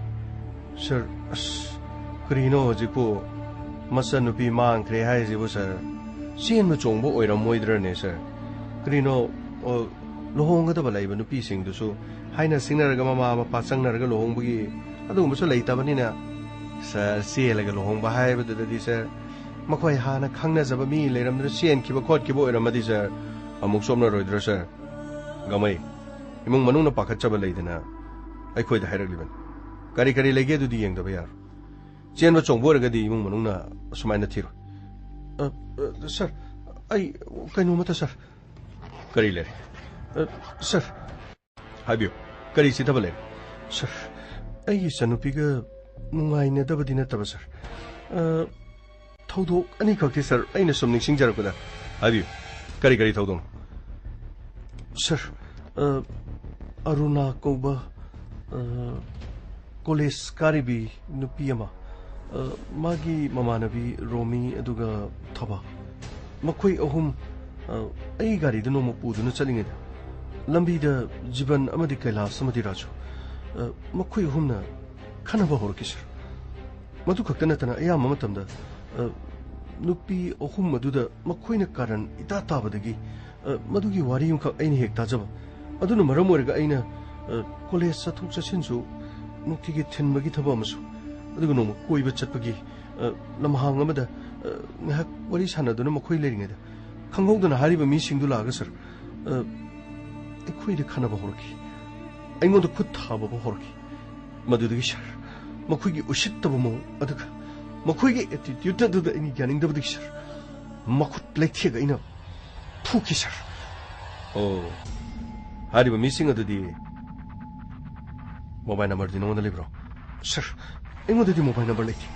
ꯁꯥꯔ ꯑꯁ ꯀꯔꯤꯅꯣ ꯍꯧꯖꯤꯛꯄꯨ ꯃꯆꯟꯅꯨꯄꯤ ꯃꯥꯡꯈ꯭ꯔꯦ ꯍꯥꯏꯁꯤꯕꯨ ꯁꯥꯔ ꯆꯦꯟꯕ ꯆꯣꯡꯕ ꯑꯣꯏꯔꯝꯃꯣꯏꯗ꯭ꯔꯅꯦ ꯁꯥꯔ ꯀꯔꯤꯅꯣ ꯂꯨꯍꯣꯡꯒꯗꯕ ꯂꯩꯕ ꯅꯨꯄꯤꯁꯤꯡꯗꯨꯁꯨ ꯍꯥꯏꯅ ꯁꯤꯡꯅꯔꯒ ꯃꯃꯥ ꯃꯄꯥ ꯆꯪꯅꯔꯒ ꯂꯨꯍꯣꯡꯕꯒꯤ ꯑꯗꯨꯒꯨꯝꯕꯁꯨ ꯂꯩꯇꯕꯅꯤꯅ ꯁꯥꯔ ꯆꯦꯜꯂꯒ ꯂꯨꯍꯣꯡꯕ ꯍꯥꯏꯕꯗꯨꯗꯗꯤ ꯁꯥꯔ ꯃꯈꯣꯏ ꯍꯥꯟꯅ ꯈꯪꯅꯖꯕ ꯃꯤ ꯂꯩꯔꯝꯗꯅ ꯆꯦꯟꯈꯤꯕ ꯈꯣꯠꯈꯤꯕ ꯑꯣꯏꯔꯝꯃꯗꯤ ꯁꯥꯔ ꯑꯃꯨꯛ ꯆꯣꯞꯅꯔꯣꯏꯗ꯭ꯔꯣ ꯁꯥꯔ ꯒꯥꯃꯩ ꯏꯃꯨꯡ ꯃꯅꯨꯡꯅ ꯄꯥꯈꯠꯆꯕ ꯂꯩꯗꯅ ꯑꯩꯈꯣꯏꯗ ꯍꯥꯏꯔꯛꯂꯤꯕꯅꯤ ꯀꯔꯤ ꯂꯩꯒꯦ ꯑꯗꯨꯗꯤ ꯌꯦꯡꯗꯕ ꯌꯥꯔꯣꯏ ꯆꯦꯟꯕ ꯆꯣꯡꯕ ꯑꯣꯏꯔꯒꯗꯤ ꯏꯃꯨꯡ ꯃꯅꯨꯡꯅ ꯑꯁꯨꯃꯥꯏꯅ ꯊꯤꯔꯣꯏ ꯁꯥꯔ ꯑꯩ ꯀꯩꯅꯣꯃꯠꯇ ꯁꯥꯔ ꯀꯔꯤ ꯂꯩꯔꯦ ꯁꯥꯔ ꯍꯥꯏꯕꯤꯌꯨ ꯀꯔꯤ ꯆꯤꯊꯕ ꯂꯩꯔꯦ ꯁꯥꯔ ꯑꯩꯒꯤ ꯏꯆꯟꯅꯨꯄꯤꯒ ꯅꯨꯡꯉꯥꯏꯅꯗꯕꯗꯤ ꯅꯠꯇꯕ ꯁꯥꯔ ꯊꯧꯗꯣꯛ ꯑꯅꯤꯈꯛꯇꯤ ꯁꯥꯔ ꯑꯩꯅ ꯁꯨꯝ ꯅꯤꯡꯁꯤꯡꯖꯔꯛꯄꯗ ꯍꯥꯏꯕꯤꯌꯨ ꯀꯔꯤ ꯊꯧꯗꯣꯛꯅꯣ ꯁꯥꯔ ꯑꯔꯨꯅꯥ ꯀꯧꯕ ꯀꯣꯂꯦꯖ ꯀꯥꯔꯤꯕꯤ ꯅꯨꯄꯤ ꯑꯃ ꯃꯥꯒꯤ ꯃꯃꯥꯟꯅꯕꯤ ꯔꯣꯃꯤ ꯑꯗꯨꯒ ꯊꯕꯥ ꯃꯈꯣꯏ ꯑꯍꯨꯝ ꯑꯩ ꯒꯥꯔꯤꯗ ꯅꯣꯡꯃ ꯄꯨꯗꯨꯅ ꯆꯠꯂꯤꯉꯩꯗ ꯂꯝꯕꯤꯗ ꯖꯤꯕꯟ ꯑꯃꯗꯤ ꯀꯩꯂꯥꯁ ꯑꯃꯗꯤ ꯔꯥꯖꯨ ꯃꯈꯣꯏ ꯑꯍꯨꯝꯅ ꯈꯟꯅꯕ ꯍꯧꯔꯛꯈꯤ ꯁꯥꯔ ꯃꯗꯨ ꯈꯛꯇ ꯅꯠꯇꯅ ꯑꯌꯥꯝꯕ ꯃꯇꯝꯗ ꯅꯨꯄꯤ ꯑꯍꯨꯝ ꯑꯗꯨꯗ ꯃꯈꯣꯏꯅ ꯀꯥꯔꯟ ꯏꯇꯥ ꯇꯥꯕꯗꯒꯤ ꯃꯗꯨꯒꯤ ꯋꯥꯔꯤ ꯑꯃꯈꯛ ꯑꯩꯅ ꯍꯦꯛ ꯇꯥꯖꯕ ꯑꯗꯨꯅ ꯃꯔꯝ ꯑꯣꯏꯔꯒ ꯑꯩꯅ ꯀꯣꯂꯦꯖ ꯆꯠꯊꯣꯛ ꯆꯠꯁꯤꯟꯁꯨ ꯅꯨꯡꯇꯤꯒꯤ ꯊꯤꯟꯕꯒꯤ ꯊꯕꯛ ꯑꯃꯁꯨ ꯑꯗꯨꯒ ꯅꯣꯡꯃ ꯀꯣꯏꯕ ꯆꯠꯄꯒꯤ ꯂꯝꯍꯥꯡ ꯑꯃꯗ ꯉꯥꯏꯍꯥꯛ ꯋꯥꯔꯤ ꯁꯥꯟꯅꯗꯨꯅ ꯃꯈꯣꯏ ꯂꯩꯔꯤꯉꯩꯗ ꯈꯪꯍꯧꯗꯅ ꯍꯥꯏꯔꯤꯕ ꯃꯤꯁꯤꯡꯗꯨ ꯂꯥꯛꯑꯒ ꯁꯥꯔ ꯑꯩꯈꯣꯏꯗ ꯈꯟꯅꯕ ꯍꯧꯔꯛꯈꯤ ꯑꯩꯉꯣꯟꯗ ꯈꯨꯠ ꯊꯥꯕꯕ ꯍꯧꯔꯛꯈꯤ ꯃꯗꯨꯗꯒꯤ ꯁꯥꯔ ꯃꯈꯣꯏꯒꯤ ꯎꯁꯤꯠꯇꯕ ꯃꯑꯣꯡ ꯑꯗꯨꯒ ꯃꯈꯣꯏꯒꯤ ꯑꯦꯇꯤꯇ꯭ꯌꯨꯠ ꯑꯗꯨꯗ ꯑꯩꯅ ꯌꯥꯅꯤꯡꯗꯕꯗꯒꯤ ꯁꯥꯔ ꯃꯈꯨꯠ ꯂꯩꯊꯦꯛꯑꯒ ꯑꯩꯅ ꯐꯨꯈꯤ ꯁꯥꯔ ꯍꯥꯏꯔꯤꯕ ꯃꯤꯁꯤꯡ ꯑꯗꯨꯗꯤ ꯃꯣꯕꯥꯏꯜ ꯅꯝꯕꯔꯗꯤ ꯅꯉꯣꯟꯗ ꯂꯩꯕ꯭ꯔꯣ ꯁꯥꯔ ꯑꯩꯉꯣꯟꯗꯗꯤ ꯃꯣꯕꯥꯏꯜ ꯅꯝꯕꯔ ꯂꯩꯇꯦ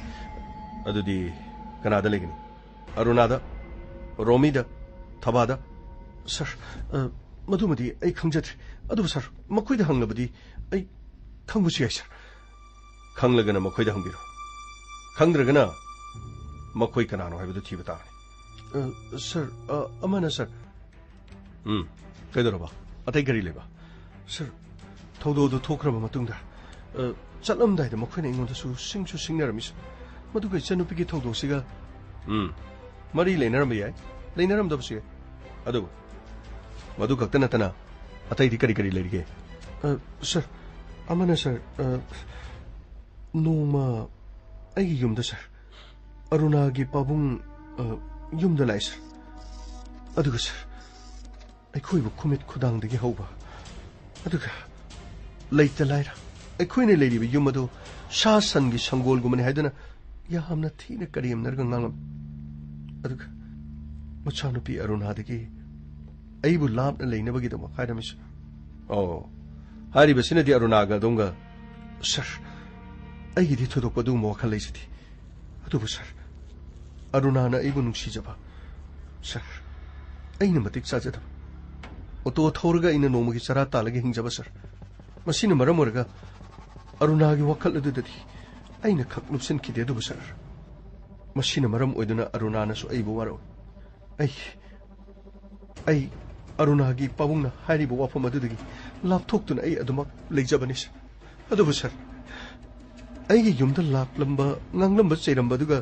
ꯑꯗꯨꯗꯤ ꯀꯅꯥꯗ ꯂꯩꯒꯅꯤ ꯑꯔꯨꯅꯥꯗ ꯔꯣꯃꯤꯗ ꯊꯕꯥꯗ ꯁꯥꯔ ꯃꯗꯨꯃꯗꯤ ꯑꯩ ꯈꯪꯖꯗ꯭ꯔꯦ ꯑꯗꯨꯕꯨ ꯁꯥꯔ ꯃꯈꯣꯏꯗ ꯍꯪꯂꯕꯗꯤ ꯑꯩ ꯈꯪꯕꯁꯨ ꯌꯥꯏ ꯁꯥꯔ ꯈꯪꯂꯒꯅ ꯃꯈꯣꯏꯗ ꯍꯪꯕꯤꯔꯣ ꯈꯪꯗ꯭ꯔꯒꯅ ꯃꯈꯣꯏ ꯀꯅꯥꯅꯣ ꯍꯥꯏꯕꯗꯨ ꯊꯤꯕ ꯇꯥꯕꯅꯤ ꯁꯥꯔ ꯑꯃꯅ ꯁꯥꯔ ꯀꯩꯗꯧꯔꯕ ꯑꯇꯩ ꯀꯔꯤ ꯂꯩꯕ ꯁꯥꯔ ꯊꯧꯗꯣꯛ ꯑꯗꯨ ꯊꯣꯛꯈ꯭ꯔꯕ ꯃꯇꯨꯡꯗ ꯆꯠꯂꯝꯗꯥꯏꯗ ꯃꯈꯣꯏꯅ ꯑꯩꯉꯣꯟꯗꯁꯨ ꯁꯤꯡꯅꯔꯝꯃꯤ ꯁꯥꯔ ꯃꯗꯨꯒ ꯏꯆꯟꯅꯨꯄꯤꯒꯤ ꯊꯧꯗꯣꯛꯁꯤꯒ ꯃꯔꯤ ꯂꯩꯅꯔꯝꯕ ꯌꯥꯏ ꯂꯩꯅꯔꯝꯗꯕꯁꯨ ꯌꯥꯏ ꯑꯗꯨꯕꯨ ꯃꯗꯨ ꯈꯛꯇ ꯅꯠꯇꯅ ꯑꯇꯩꯗꯤ ꯀꯔꯤ ꯂꯩꯔꯤꯒꯦ ꯁꯥꯔ ꯑꯃꯅ ꯁꯥꯔ ꯅꯣꯡꯃ ꯑꯩꯒꯤ ꯌꯨꯝꯗ ꯁꯥꯔ ꯑꯔꯨꯅꯥꯒꯤ ꯄꯥꯕꯨꯡ ꯌꯨꯝꯗ ꯂꯥꯛꯏ ꯁꯥꯔ ꯑꯗꯨꯒ ꯁꯥꯔ ꯑꯩꯈꯣꯏꯕꯨ ꯈꯨꯃꯤꯠ ꯈꯨꯗꯥꯡꯗꯒꯤ ꯍꯧꯕ ꯑꯗꯨꯒ ꯂꯩꯇ ꯂꯥꯏꯔ ꯑꯩꯈꯣꯏꯅ ꯂꯩꯔꯤꯕ ꯌꯨꯝ ꯑꯗꯨ ꯁꯥ ꯁꯟꯒꯤ ꯁꯪꯒꯣꯜꯒꯨꯝꯕꯅꯤ ꯍꯥꯏꯗꯨꯅ ꯌꯥꯝꯅ ꯊꯤꯅ ꯀꯔꯦꯝꯅꯔꯒ ꯉꯥꯡꯂꯝꯃꯤ ꯑꯗꯨꯒ ꯃꯆꯥꯅꯨꯄꯤ ꯑꯔꯨꯅꯥꯗꯒꯤ ꯑꯩꯕꯨ ꯂꯥꯞꯅ ꯂꯩꯅꯕꯒꯤꯗꯃꯛ ꯍꯥꯏꯔꯝꯃꯤ ꯁꯥꯔ ꯍꯥꯏꯔꯤꯕꯁꯤꯅꯗꯤ ꯑꯔꯨꯅꯥꯒ ꯑꯗꯣꯝꯒ ꯁꯥꯔ ꯑꯩꯒꯤꯗꯤ ꯊꯣꯏꯗꯣꯛꯄ ꯑꯗꯨꯒꯨꯝꯕ ꯋꯥꯈꯜ ꯂꯩꯖꯗꯦ ꯑꯗꯨꯕꯨ ꯁꯥꯔ ꯑꯔꯨꯅꯥꯅ ꯑꯩꯕꯨ ꯅꯨꯡꯁꯤꯖꯕ ꯁꯥꯔ ꯑꯩꯅ ꯃꯇꯤꯛ ꯆꯥꯖꯗꯕ ꯑꯣꯇꯣ ꯊꯧꯔꯒ ꯑꯩꯅ ꯅꯣꯡꯃꯒꯤ ꯆꯔꯥ ꯇꯥꯜꯂꯒ ꯍꯤꯡꯖꯕ ꯁꯥꯔ ꯃꯁꯤꯅ ꯃꯔꯝ ꯑꯣꯏꯔꯒ ꯑꯔꯨꯅꯥꯒꯤ ꯋꯥꯈꯜ ꯑꯗꯨꯗꯗꯤ ꯑꯩꯅ ꯈꯛ ꯂꯨꯞꯁꯤꯟꯈꯤꯗꯦ ꯑꯗꯨꯕꯨ ꯁꯥꯔ ꯃꯁꯤꯅ ꯃꯔꯝ ꯑꯣꯏꯗꯨꯅ ꯑꯔꯨꯅꯥꯅꯁꯨ ꯑꯩꯕꯨ ꯋꯥꯔꯧꯏ ꯑꯩ ꯑꯔꯨꯅꯥꯒꯤ ꯄꯥꯕꯨꯡꯅ ꯍꯥꯏꯔꯤꯕ ꯋꯥꯐꯝ ꯑꯗꯨꯗꯒꯤ ꯂꯥꯞꯊꯣꯛꯇꯨꯅ ꯑꯩ ꯑꯗꯨꯃꯛ ꯂꯩꯖꯕꯅꯤ ꯁꯔ ꯑꯗꯨꯕꯨ ꯁꯔ ꯑꯩꯒꯤ ꯌꯨꯝꯗ ꯂꯥꯛꯂꯝꯕ ꯉꯥꯡꯂꯝꯕ ꯆꯩꯔꯝꯕꯗꯨꯒ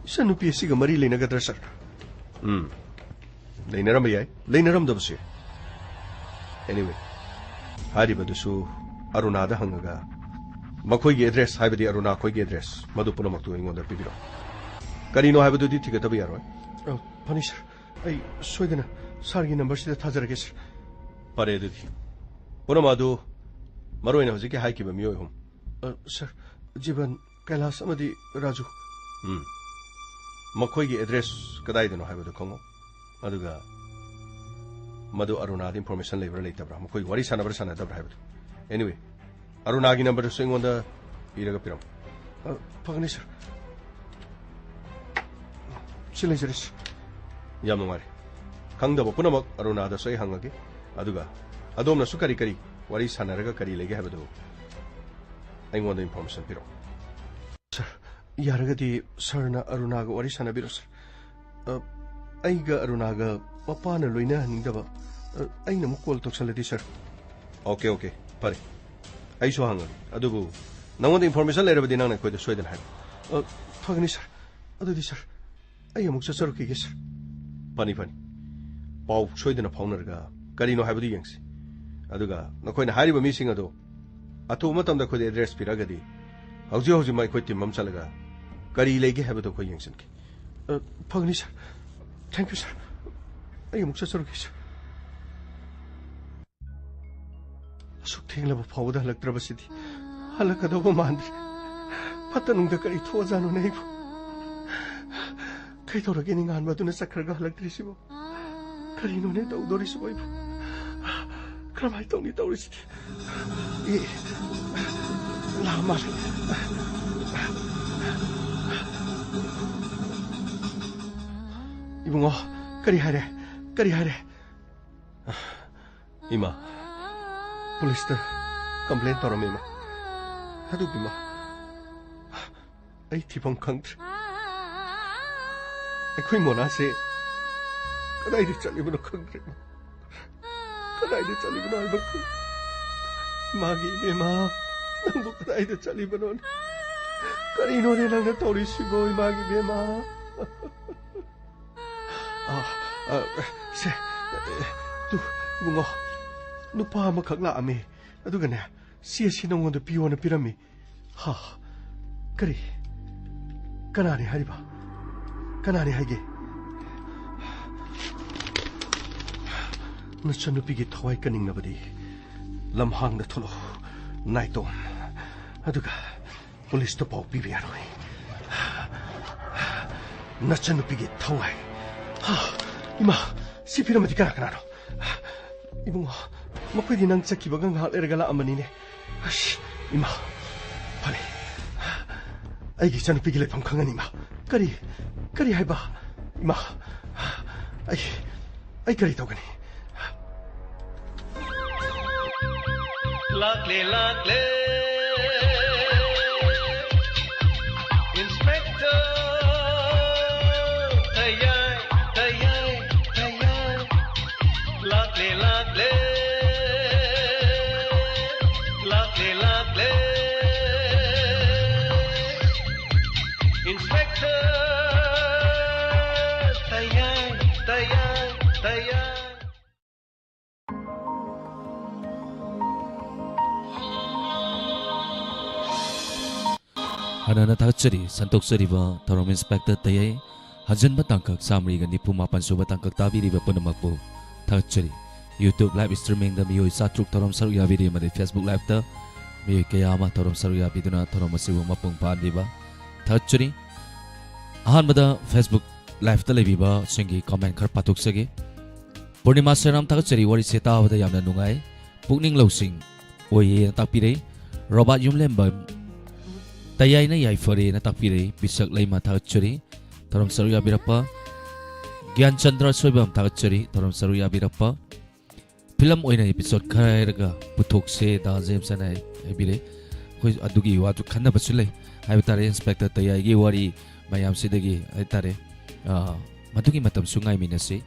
ꯏꯆꯟꯅꯨꯄꯤ ꯑꯁꯤꯒ ꯃꯔꯤ ꯂꯩꯅꯒꯗ꯭ꯔꯥ ꯁꯔ ꯂꯩꯅꯔꯝꯕ ꯌꯥꯏ ꯂꯩꯅꯔꯝꯗꯕꯁꯨ ꯌꯥꯏ anyway ꯍꯥꯏꯔꯤꯕꯗꯨꯁꯨ ꯑꯔꯨꯅꯥꯗ ꯍꯪꯉꯒ ꯃꯈꯣꯏꯒꯤ ꯑꯦꯗ꯭ꯔꯦꯁ ꯍꯥꯏꯕꯗꯤ ꯑꯔꯨꯅꯥ ꯈꯣꯏꯒꯤ ꯑꯦꯗ꯭ꯔꯦꯁ ꯃꯗꯨ ꯄꯨꯝꯅꯃꯛꯇꯨ ꯑꯩꯉꯣꯟꯗ ꯄꯤꯕꯤꯔꯛꯎ ꯀꯔꯤꯅꯣ ꯍꯥꯏꯕꯗꯨꯗꯤ ꯊꯤꯒꯠꯇꯕ ꯌꯥꯔꯣꯏ ꯐꯅꯤ ꯁꯔ ꯑꯩ ꯁꯣꯏꯗꯅ ꯁꯥꯔꯒꯤ ꯅꯝꯕꯔꯁꯤꯗ ꯊꯥꯖꯔꯒꯦ ꯁꯔ ꯐꯔꯦ ꯑꯗꯨꯗꯤ ꯄꯨꯝꯅꯃꯛ ꯑꯗꯨ ꯃꯔꯨꯑꯣꯏꯅ ꯍꯧꯖꯤꯛꯀꯤ ꯍꯥꯏꯈꯤꯕ ꯃꯤꯑꯣꯏ ꯑꯍꯨꯝ ꯁꯔ ꯖꯤꯕꯟ ꯀꯩꯂꯥꯁ ꯑꯃꯗꯤ ꯔꯥꯖꯨ ꯃꯈꯣꯏꯒꯤ ꯑꯦꯗ꯭ꯔꯦꯁ ꯀꯗꯥꯏꯗꯅꯣ ꯍꯥꯏꯕꯗꯨ ꯈꯪꯉꯣ ꯑꯗꯨꯒ ꯃꯗꯨ ꯑꯔꯨꯅꯥꯗ ꯏꯟꯐꯣꯔꯃꯦꯁꯟ ꯂꯩꯕ꯭ꯔꯥ ꯂꯩꯇꯕ꯭ꯔꯥ ꯃꯈꯣꯏ ꯋꯥꯔꯤ ꯁꯥꯟꯅꯕ꯭ꯔꯥ ꯁꯥꯟꯅꯗꯕ꯭ꯔꯥ ꯍꯥꯏꯕꯗꯨ anyway ꯑꯔꯨꯅꯥꯒꯤ ꯅꯝꯕꯔꯗꯨꯁꯨ ꯑꯩꯉꯣꯟꯗ ꯏꯔꯒ ꯄꯤꯔꯝꯃꯨ ꯐꯒꯅꯤ ꯁꯔ ꯁꯤ ꯂꯩꯖꯔꯦ ꯁꯔ ꯌꯥꯝ ꯅꯨꯡꯉꯥꯏꯔꯦ ꯈꯪꯗꯕ ꯄꯨꯝꯅꯃꯛ ꯑꯔꯨꯅꯥꯗꯁꯨ ꯑꯩ ꯍꯪꯉꯒꯦ ꯑꯗꯨꯒ ꯑꯗꯣꯝꯅꯁꯨ ꯀꯔꯤ ꯀꯔꯤ ꯋꯥꯔꯤ ꯁꯥꯟꯅꯔꯒ ꯀꯔꯤ ꯂꯩꯒꯦ ꯍꯥꯏꯕꯗꯨ ꯑꯩꯉꯣꯟꯗ ꯏꯟꯐꯣꯔꯃꯦꯁꯟ ꯄꯤꯔꯛꯎ ꯁꯔ ꯌꯥꯔꯒꯗꯤ ꯁꯔꯅ ꯑꯔꯨꯅꯥꯒ ꯋꯥꯔꯤ ꯁꯥꯟꯅꯕꯤꯔꯣ ꯁꯔ ꯑꯩꯒ ꯑꯔꯨꯅꯥꯒ ꯃꯄꯥꯅ ꯂꯣꯏꯅꯍꯟꯅꯤꯡꯗꯕ ꯑꯩꯅ ꯑꯃꯨꯛ ꯀꯣꯜ ꯇꯧꯁꯜꯂꯗꯤ ꯁꯔ ꯑꯣꯀꯦ ꯐꯔꯦ ꯑꯩꯁꯨ ꯍꯪꯉꯒꯦ ꯑꯗꯨꯕꯨ ꯅꯪꯉꯣꯟꯗ ꯏꯟꯐꯣꯔꯃꯦꯁꯟ ꯂꯩꯔꯕꯗꯤ ꯅꯪꯅ ꯑꯩꯈꯣꯏꯗ ꯁꯣꯏꯗꯅ ꯍꯥꯏꯔꯛꯎ ꯐꯒꯅꯤ ꯁꯔ ꯑꯗꯨꯗꯤ ꯁꯔ ꯑꯩ ꯑꯃꯨꯛ ꯆꯠꯆꯔꯛꯈꯤꯒꯦ ꯁꯔ ꯐꯅꯤ ꯄꯥꯎ ꯁꯣꯏꯗꯅ ꯐꯥꯎꯅꯔꯒ ꯀꯔꯤꯅೋ ꯍꯥꯏꯕꯗꯨ ꯌꯦꯡꯁꯤ ꯑꯗꯨꯒ ꯅꯈꯣꯏꯅ ꯍꯥꯏꯔꯤꯕ ꯃꯤꯁꯤꯡ ꯑꯗꯨ ꯑꯊꯨꯕ ꯃꯇꯝꯗ ꯑꯩꯈꯣꯏꯗ ꯑꯦꯗ꯭ꯔꯦꯁ ꯄꯤꯔꯛꯑꯒꯗꯤ ꯍꯧꯖꯤꯛꯃꯛ ꯑꯩꯈꯣꯏ ꯇꯤꯝ ꯑꯃ ꯆꯠꯂꯒ ꯀꯔꯤ ꯂꯩꯒꯦ ꯍꯥꯏꯕꯗꯨ ꯑꯩꯈꯣꯏ ꯌꯦꯡꯁꯤꯟꯈꯤ ꯐꯒꯅꯤ ꯁꯔ ꯊꯦꯡꯛ ꯌꯨ ꯁꯔ ꯑꯩ ꯑꯃꯨꯛ ꯆꯠꯆꯔꯛꯈꯤ ꯁꯔ ꯑꯁꯨꯛ ꯊꯦꯡꯂꯕ ꯐꯥꯎꯕꯗ ꯍꯜꯂꯛꯇ꯭ꯔꯕꯁꯤꯗꯤ ꯍꯜꯂꯛꯀꯗꯧꯕ ꯃꯥꯟꯗ꯭ꯔꯦ ꯐꯠꯇ ꯅꯨꯡꯗ ꯀꯔꯤ ꯊꯣꯛꯑꯖꯥꯠꯅꯣꯅꯦ ꯑꯩꯕꯨ ꯀꯩꯗꯧꯔꯒꯦꯅꯦ ꯉꯥꯟꯕ ꯑꯗꯨꯅ ꯆꯠꯈ꯭ꯔꯒ ꯍꯜꯂꯛꯇ꯭ꯔꯤꯁꯤꯕꯨ ꯀꯔꯤꯅꯣꯅꯦ ꯇꯧꯗꯣꯔꯤꯁꯤꯕꯨ ꯑꯩꯕꯨ ꯀꯔꯝꯍꯥꯏꯅ ꯇꯧꯅꯤ ꯇꯧꯔꯤꯁꯤꯗꯤ ꯂꯥꯛ ꯃꯥꯜꯂꯦ 이봉아, 그리 하래. 이마, 폴리스들 컴플레인 떨어미 이마. 하도 이마. 아이 디봉 강들. 아이 뭐나세. 그나이들 잘리면 강들. 그나이들 잘리면 알바크. 마기 이마. 낭보 그나이들 잘리면 그리노네 낭나 떠리시고 마기 이마. 이봉아, 누파 한번 각라아미. 어두가네, 시에시농원도 비원을 비람미. 그리, 까나니 하리바. 까나니 하게. 너천 누비기 터와이 까닝나버디. 람항다 톨로, 나이똥. 어두가, 폴리스도 보 비비아로이. 너천 누비기 터와이. 이마, 시피라마디 까나까나노. 이봉아, 먹고디 낭 짝기바가 할레르갈라 아마니네. 이마, 파리. 아이기 자는 비길래 방강한 이마. 까리 해봐. 이마, 아이 까리 더가니. Luckily, Inspector. Lovely. Inspector, tayar. Hanana thakchari santokchariba thorom inspector tayai hajanba tangkak samriga nipu mapan suba tangkak tabiriba punamakpu thakchari YouTube live streaming da miyoi satruk thorom saru yabiri made Facebook live da miyoi kayama thorom saru yabiduna thorom asibu mapung pandiba thakchari ahanbada Facebook live da lebiba singi comment khar patuk sage Purnima Seram thakchari wari seta awada yamna nungai pukning losing oye takpirei Robert Yumlemba Tayai na yai fari na takpirei bisak laima thakchari thorom saru yabirappa Gyan Chandra Soibam thakchari thorom saru yabirappa Film oina episode kharairaga puthokse da James na ebire khoi adugi watu khanna basulai haibtare inspector tayai gi wari mayam sidagi aitare madugi matam sungai minasi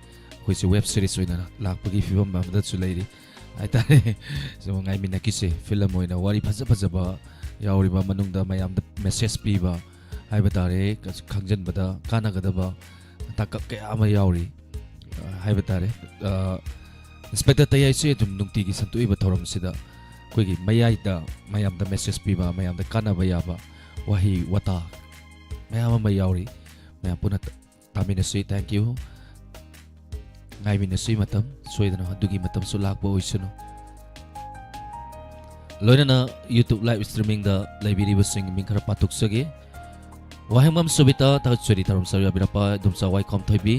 koise web series oina lakpagi fibam mamda chulairi aitare so ngai minakise film oina wari phaja phaja ba yauri ba manungda mayam da message piba haibatare khangjan bada kana gada ba takap kaya ama yauri haibatare inspector tayai se dum nungti gi santui ba thoram sida koigi mayai da mayam da message piba mayam da kana ba yaba wahi wata mayam ma yauri mayam puna tamina sei thank you ngai mina sei matam soidana dugi matam sulak ba oisunu loina YouTube live streaming da library basing min khara patuk sage wahimam subita ta chori taram sarya birapa dumsa wai kom thoibi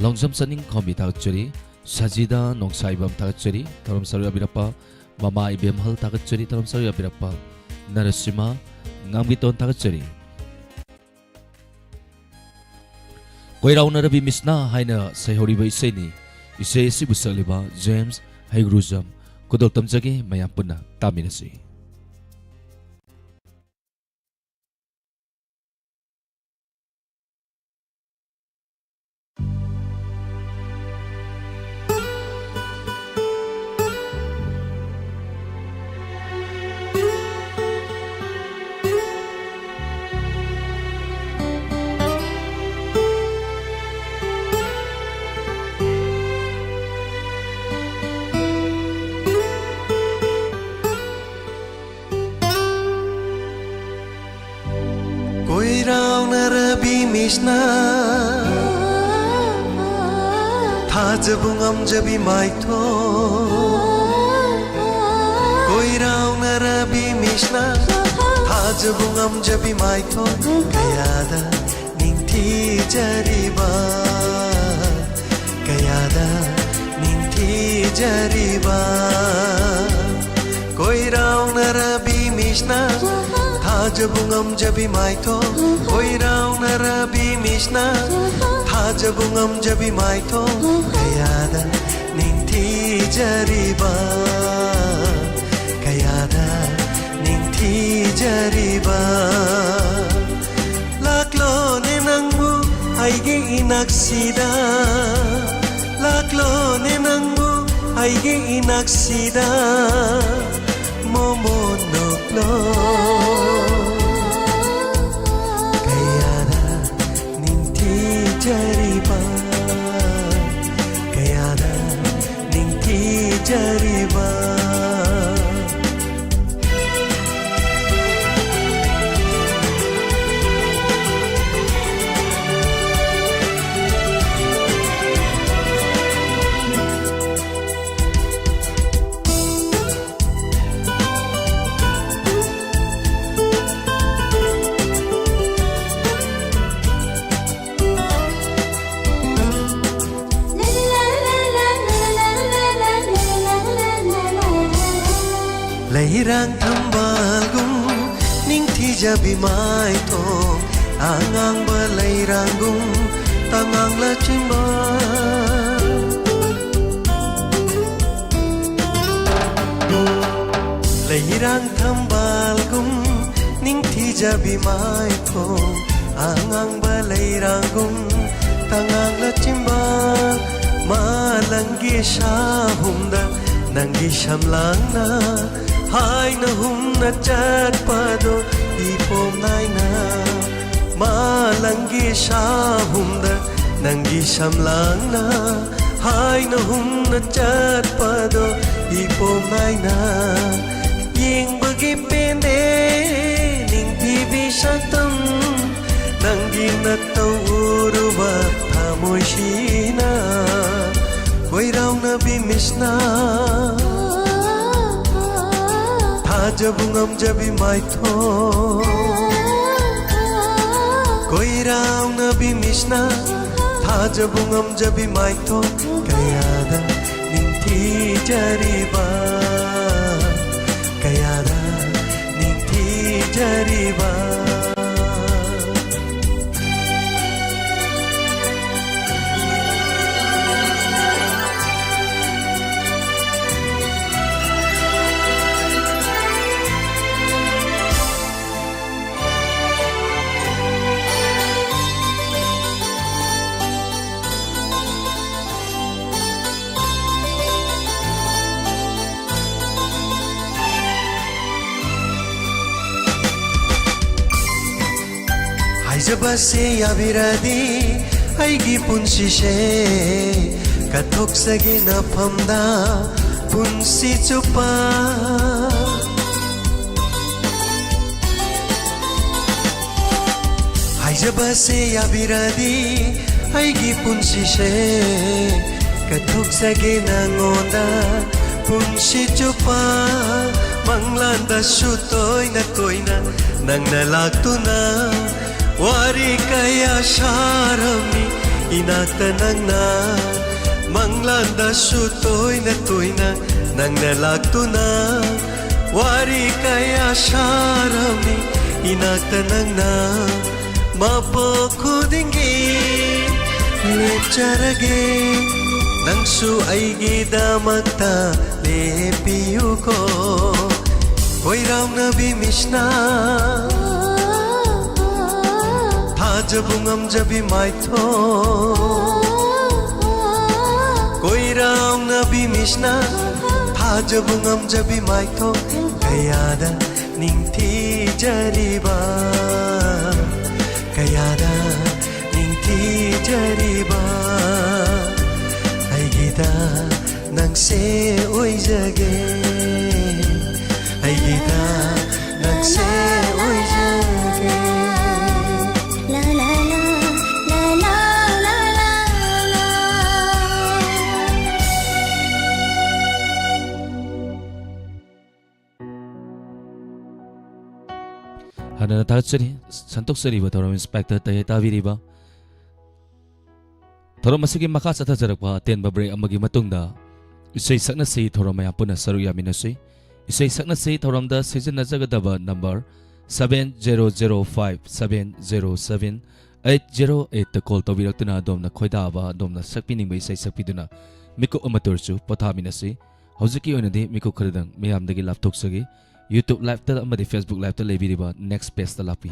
longjam saning khombi ta chori sajida nongsaibam ta chori taram sarya birapa mama ibem hal ta chori taram sarya birapa narasima ngamgi ton ta chori koirauna rabi misna haina sehori bai seni ise sibu saliba James Haigruzam kudok tamjage mayam punna taminasi Krishna Thaja bungam jabi maitho Koi rao na rabi mishna Thaja bungam jabi maitho Kayada ningthi jariba Kayada ningthi jariba Koi rao na rabi mishna Thaja bungam jabi maitho Koi rao na rabi mishna Thaja bungam jabi maitho Kayada ningthi jariba Kayada ningthi jariba Laklo ne nangmu aige inaksida Laklo ne nangmu aige inaksida Momo noklo Kayada ningthi jariba Kayada ningthi jariba Leirang thambagum ningthi jabi mai thong angang ba leirangum tangang la chimba Leirang thambagum ningthi jabi mai thong angang ba leirangum tangang la chimba malangi shahumda nangi shamlangna Hai na hum na chat pado ipom naina malangi shahum da nangi shamlang na Hai na hum na chat pado ipom naina ying bagi pende ning tibi shatam nangi na tawuruba thamoy shina koi rao na bimisna Thaja bungam jabi maitho Koi rao na bimishna Thaja bungam jabi maitho Kayada ningthi jariba Kayada ningthi jariba ꯍꯥꯏꯖꯕꯁꯦ ꯌꯥꯕꯤꯔꯗꯤ ꯑꯩꯒꯤ ꯄꯨꯟꯁꯤꯁꯦ ꯀꯠꯊꯣꯛꯆꯒꯦ ꯅꯐꯝꯗ ꯄꯨꯟꯁꯤ ꯆꯨꯞꯄ ꯍꯥꯏꯖꯕꯁꯦ ꯌꯥꯕꯤꯔꯗꯤ ꯑꯩꯒꯤ ꯄꯨꯟꯁꯤꯁꯦ ꯀꯠꯊꯣꯛꯆꯒꯦ ꯅꯉꯣꯟꯗ ꯄꯨꯟꯁꯤ ꯆꯨꯞꯄ ꯃꯪꯂꯥꯟꯗꯁꯨ ꯇꯣꯏꯅ ꯇꯣꯏꯅ ꯅꯪꯅ ꯂꯥꯛꯇꯨꯅ ꯋꯥꯔꯤ ꯀꯌꯥ ꯁꯥꯔꯝꯃꯤ 이나ꯛꯇ ꯅꯪꯅ ꯃꯪꯂꯥꯟꯗꯁꯨ ꯇꯣꯏꯅ ꯇꯣꯏꯅ ꯅꯪꯅ ꯂꯥꯛꯇꯨꯅ ꯋꯥꯔꯤ ꯀꯌꯥ ꯁꯥꯔꯝꯃꯤ 이나ꯛꯇ ꯅꯪꯅ ꯃꯄꯣꯛ ꯈꯨꯗꯤꯡꯒꯤ ꯂꯦꯞꯆꯔꯒꯦ ꯅꯪꯁꯨ ꯑꯩꯒꯤꯗꯃꯛꯇ ꯂꯦꯞꯄꯤꯌꯨꯀꯣ ꯀꯣꯏꯔꯥꯎꯅꯕꯤ ꯃꯤꯁꯅ ꯊꯥꯖꯕ ꯉꯝꯖꯕꯤ ꯃꯥꯏꯊꯣꯡ ꯀꯣꯏꯔꯥꯎꯅꯕꯤ ꯃꯤꯁꯅ ꯊꯥꯖꯕ ꯉꯝꯖꯕꯤ ꯃꯥꯏꯊꯣꯡ ꯀꯌꯥꯗ ꯅꯤꯡꯊꯤꯖꯔꯤꯕ ꯀꯌꯥꯗ ꯅꯤꯡꯊꯤꯖꯔꯤꯕ ꯑꯩꯒꯤꯗ ꯅꯪꯁꯦ ꯑꯣꯏꯖꯒꯦ ꯑꯩꯒꯤꯗ ꯅꯪꯁꯦ ꯑꯣꯏꯖꯒꯦ La la la la la la la la. Hana Tatsari, Santosari, but our inspector Tayata Viriba. Toromasiki Makas at Tazarakwa, Ten Babre Amagi Matunda. You say Saknasi Toromaya Puna Saruya Minasi. You say Saknasi Toramda Season Nazagadaba number 7005-707-808 the call to Viratuna Domna Koidava Domna Sakpining by Say Sapiduna Miko Amatursu Potaminasi Hosiki Onadi Miko Kردang Mayam the Laptoksagi YouTube live the Facebook live the Leviriba next best the Lapi.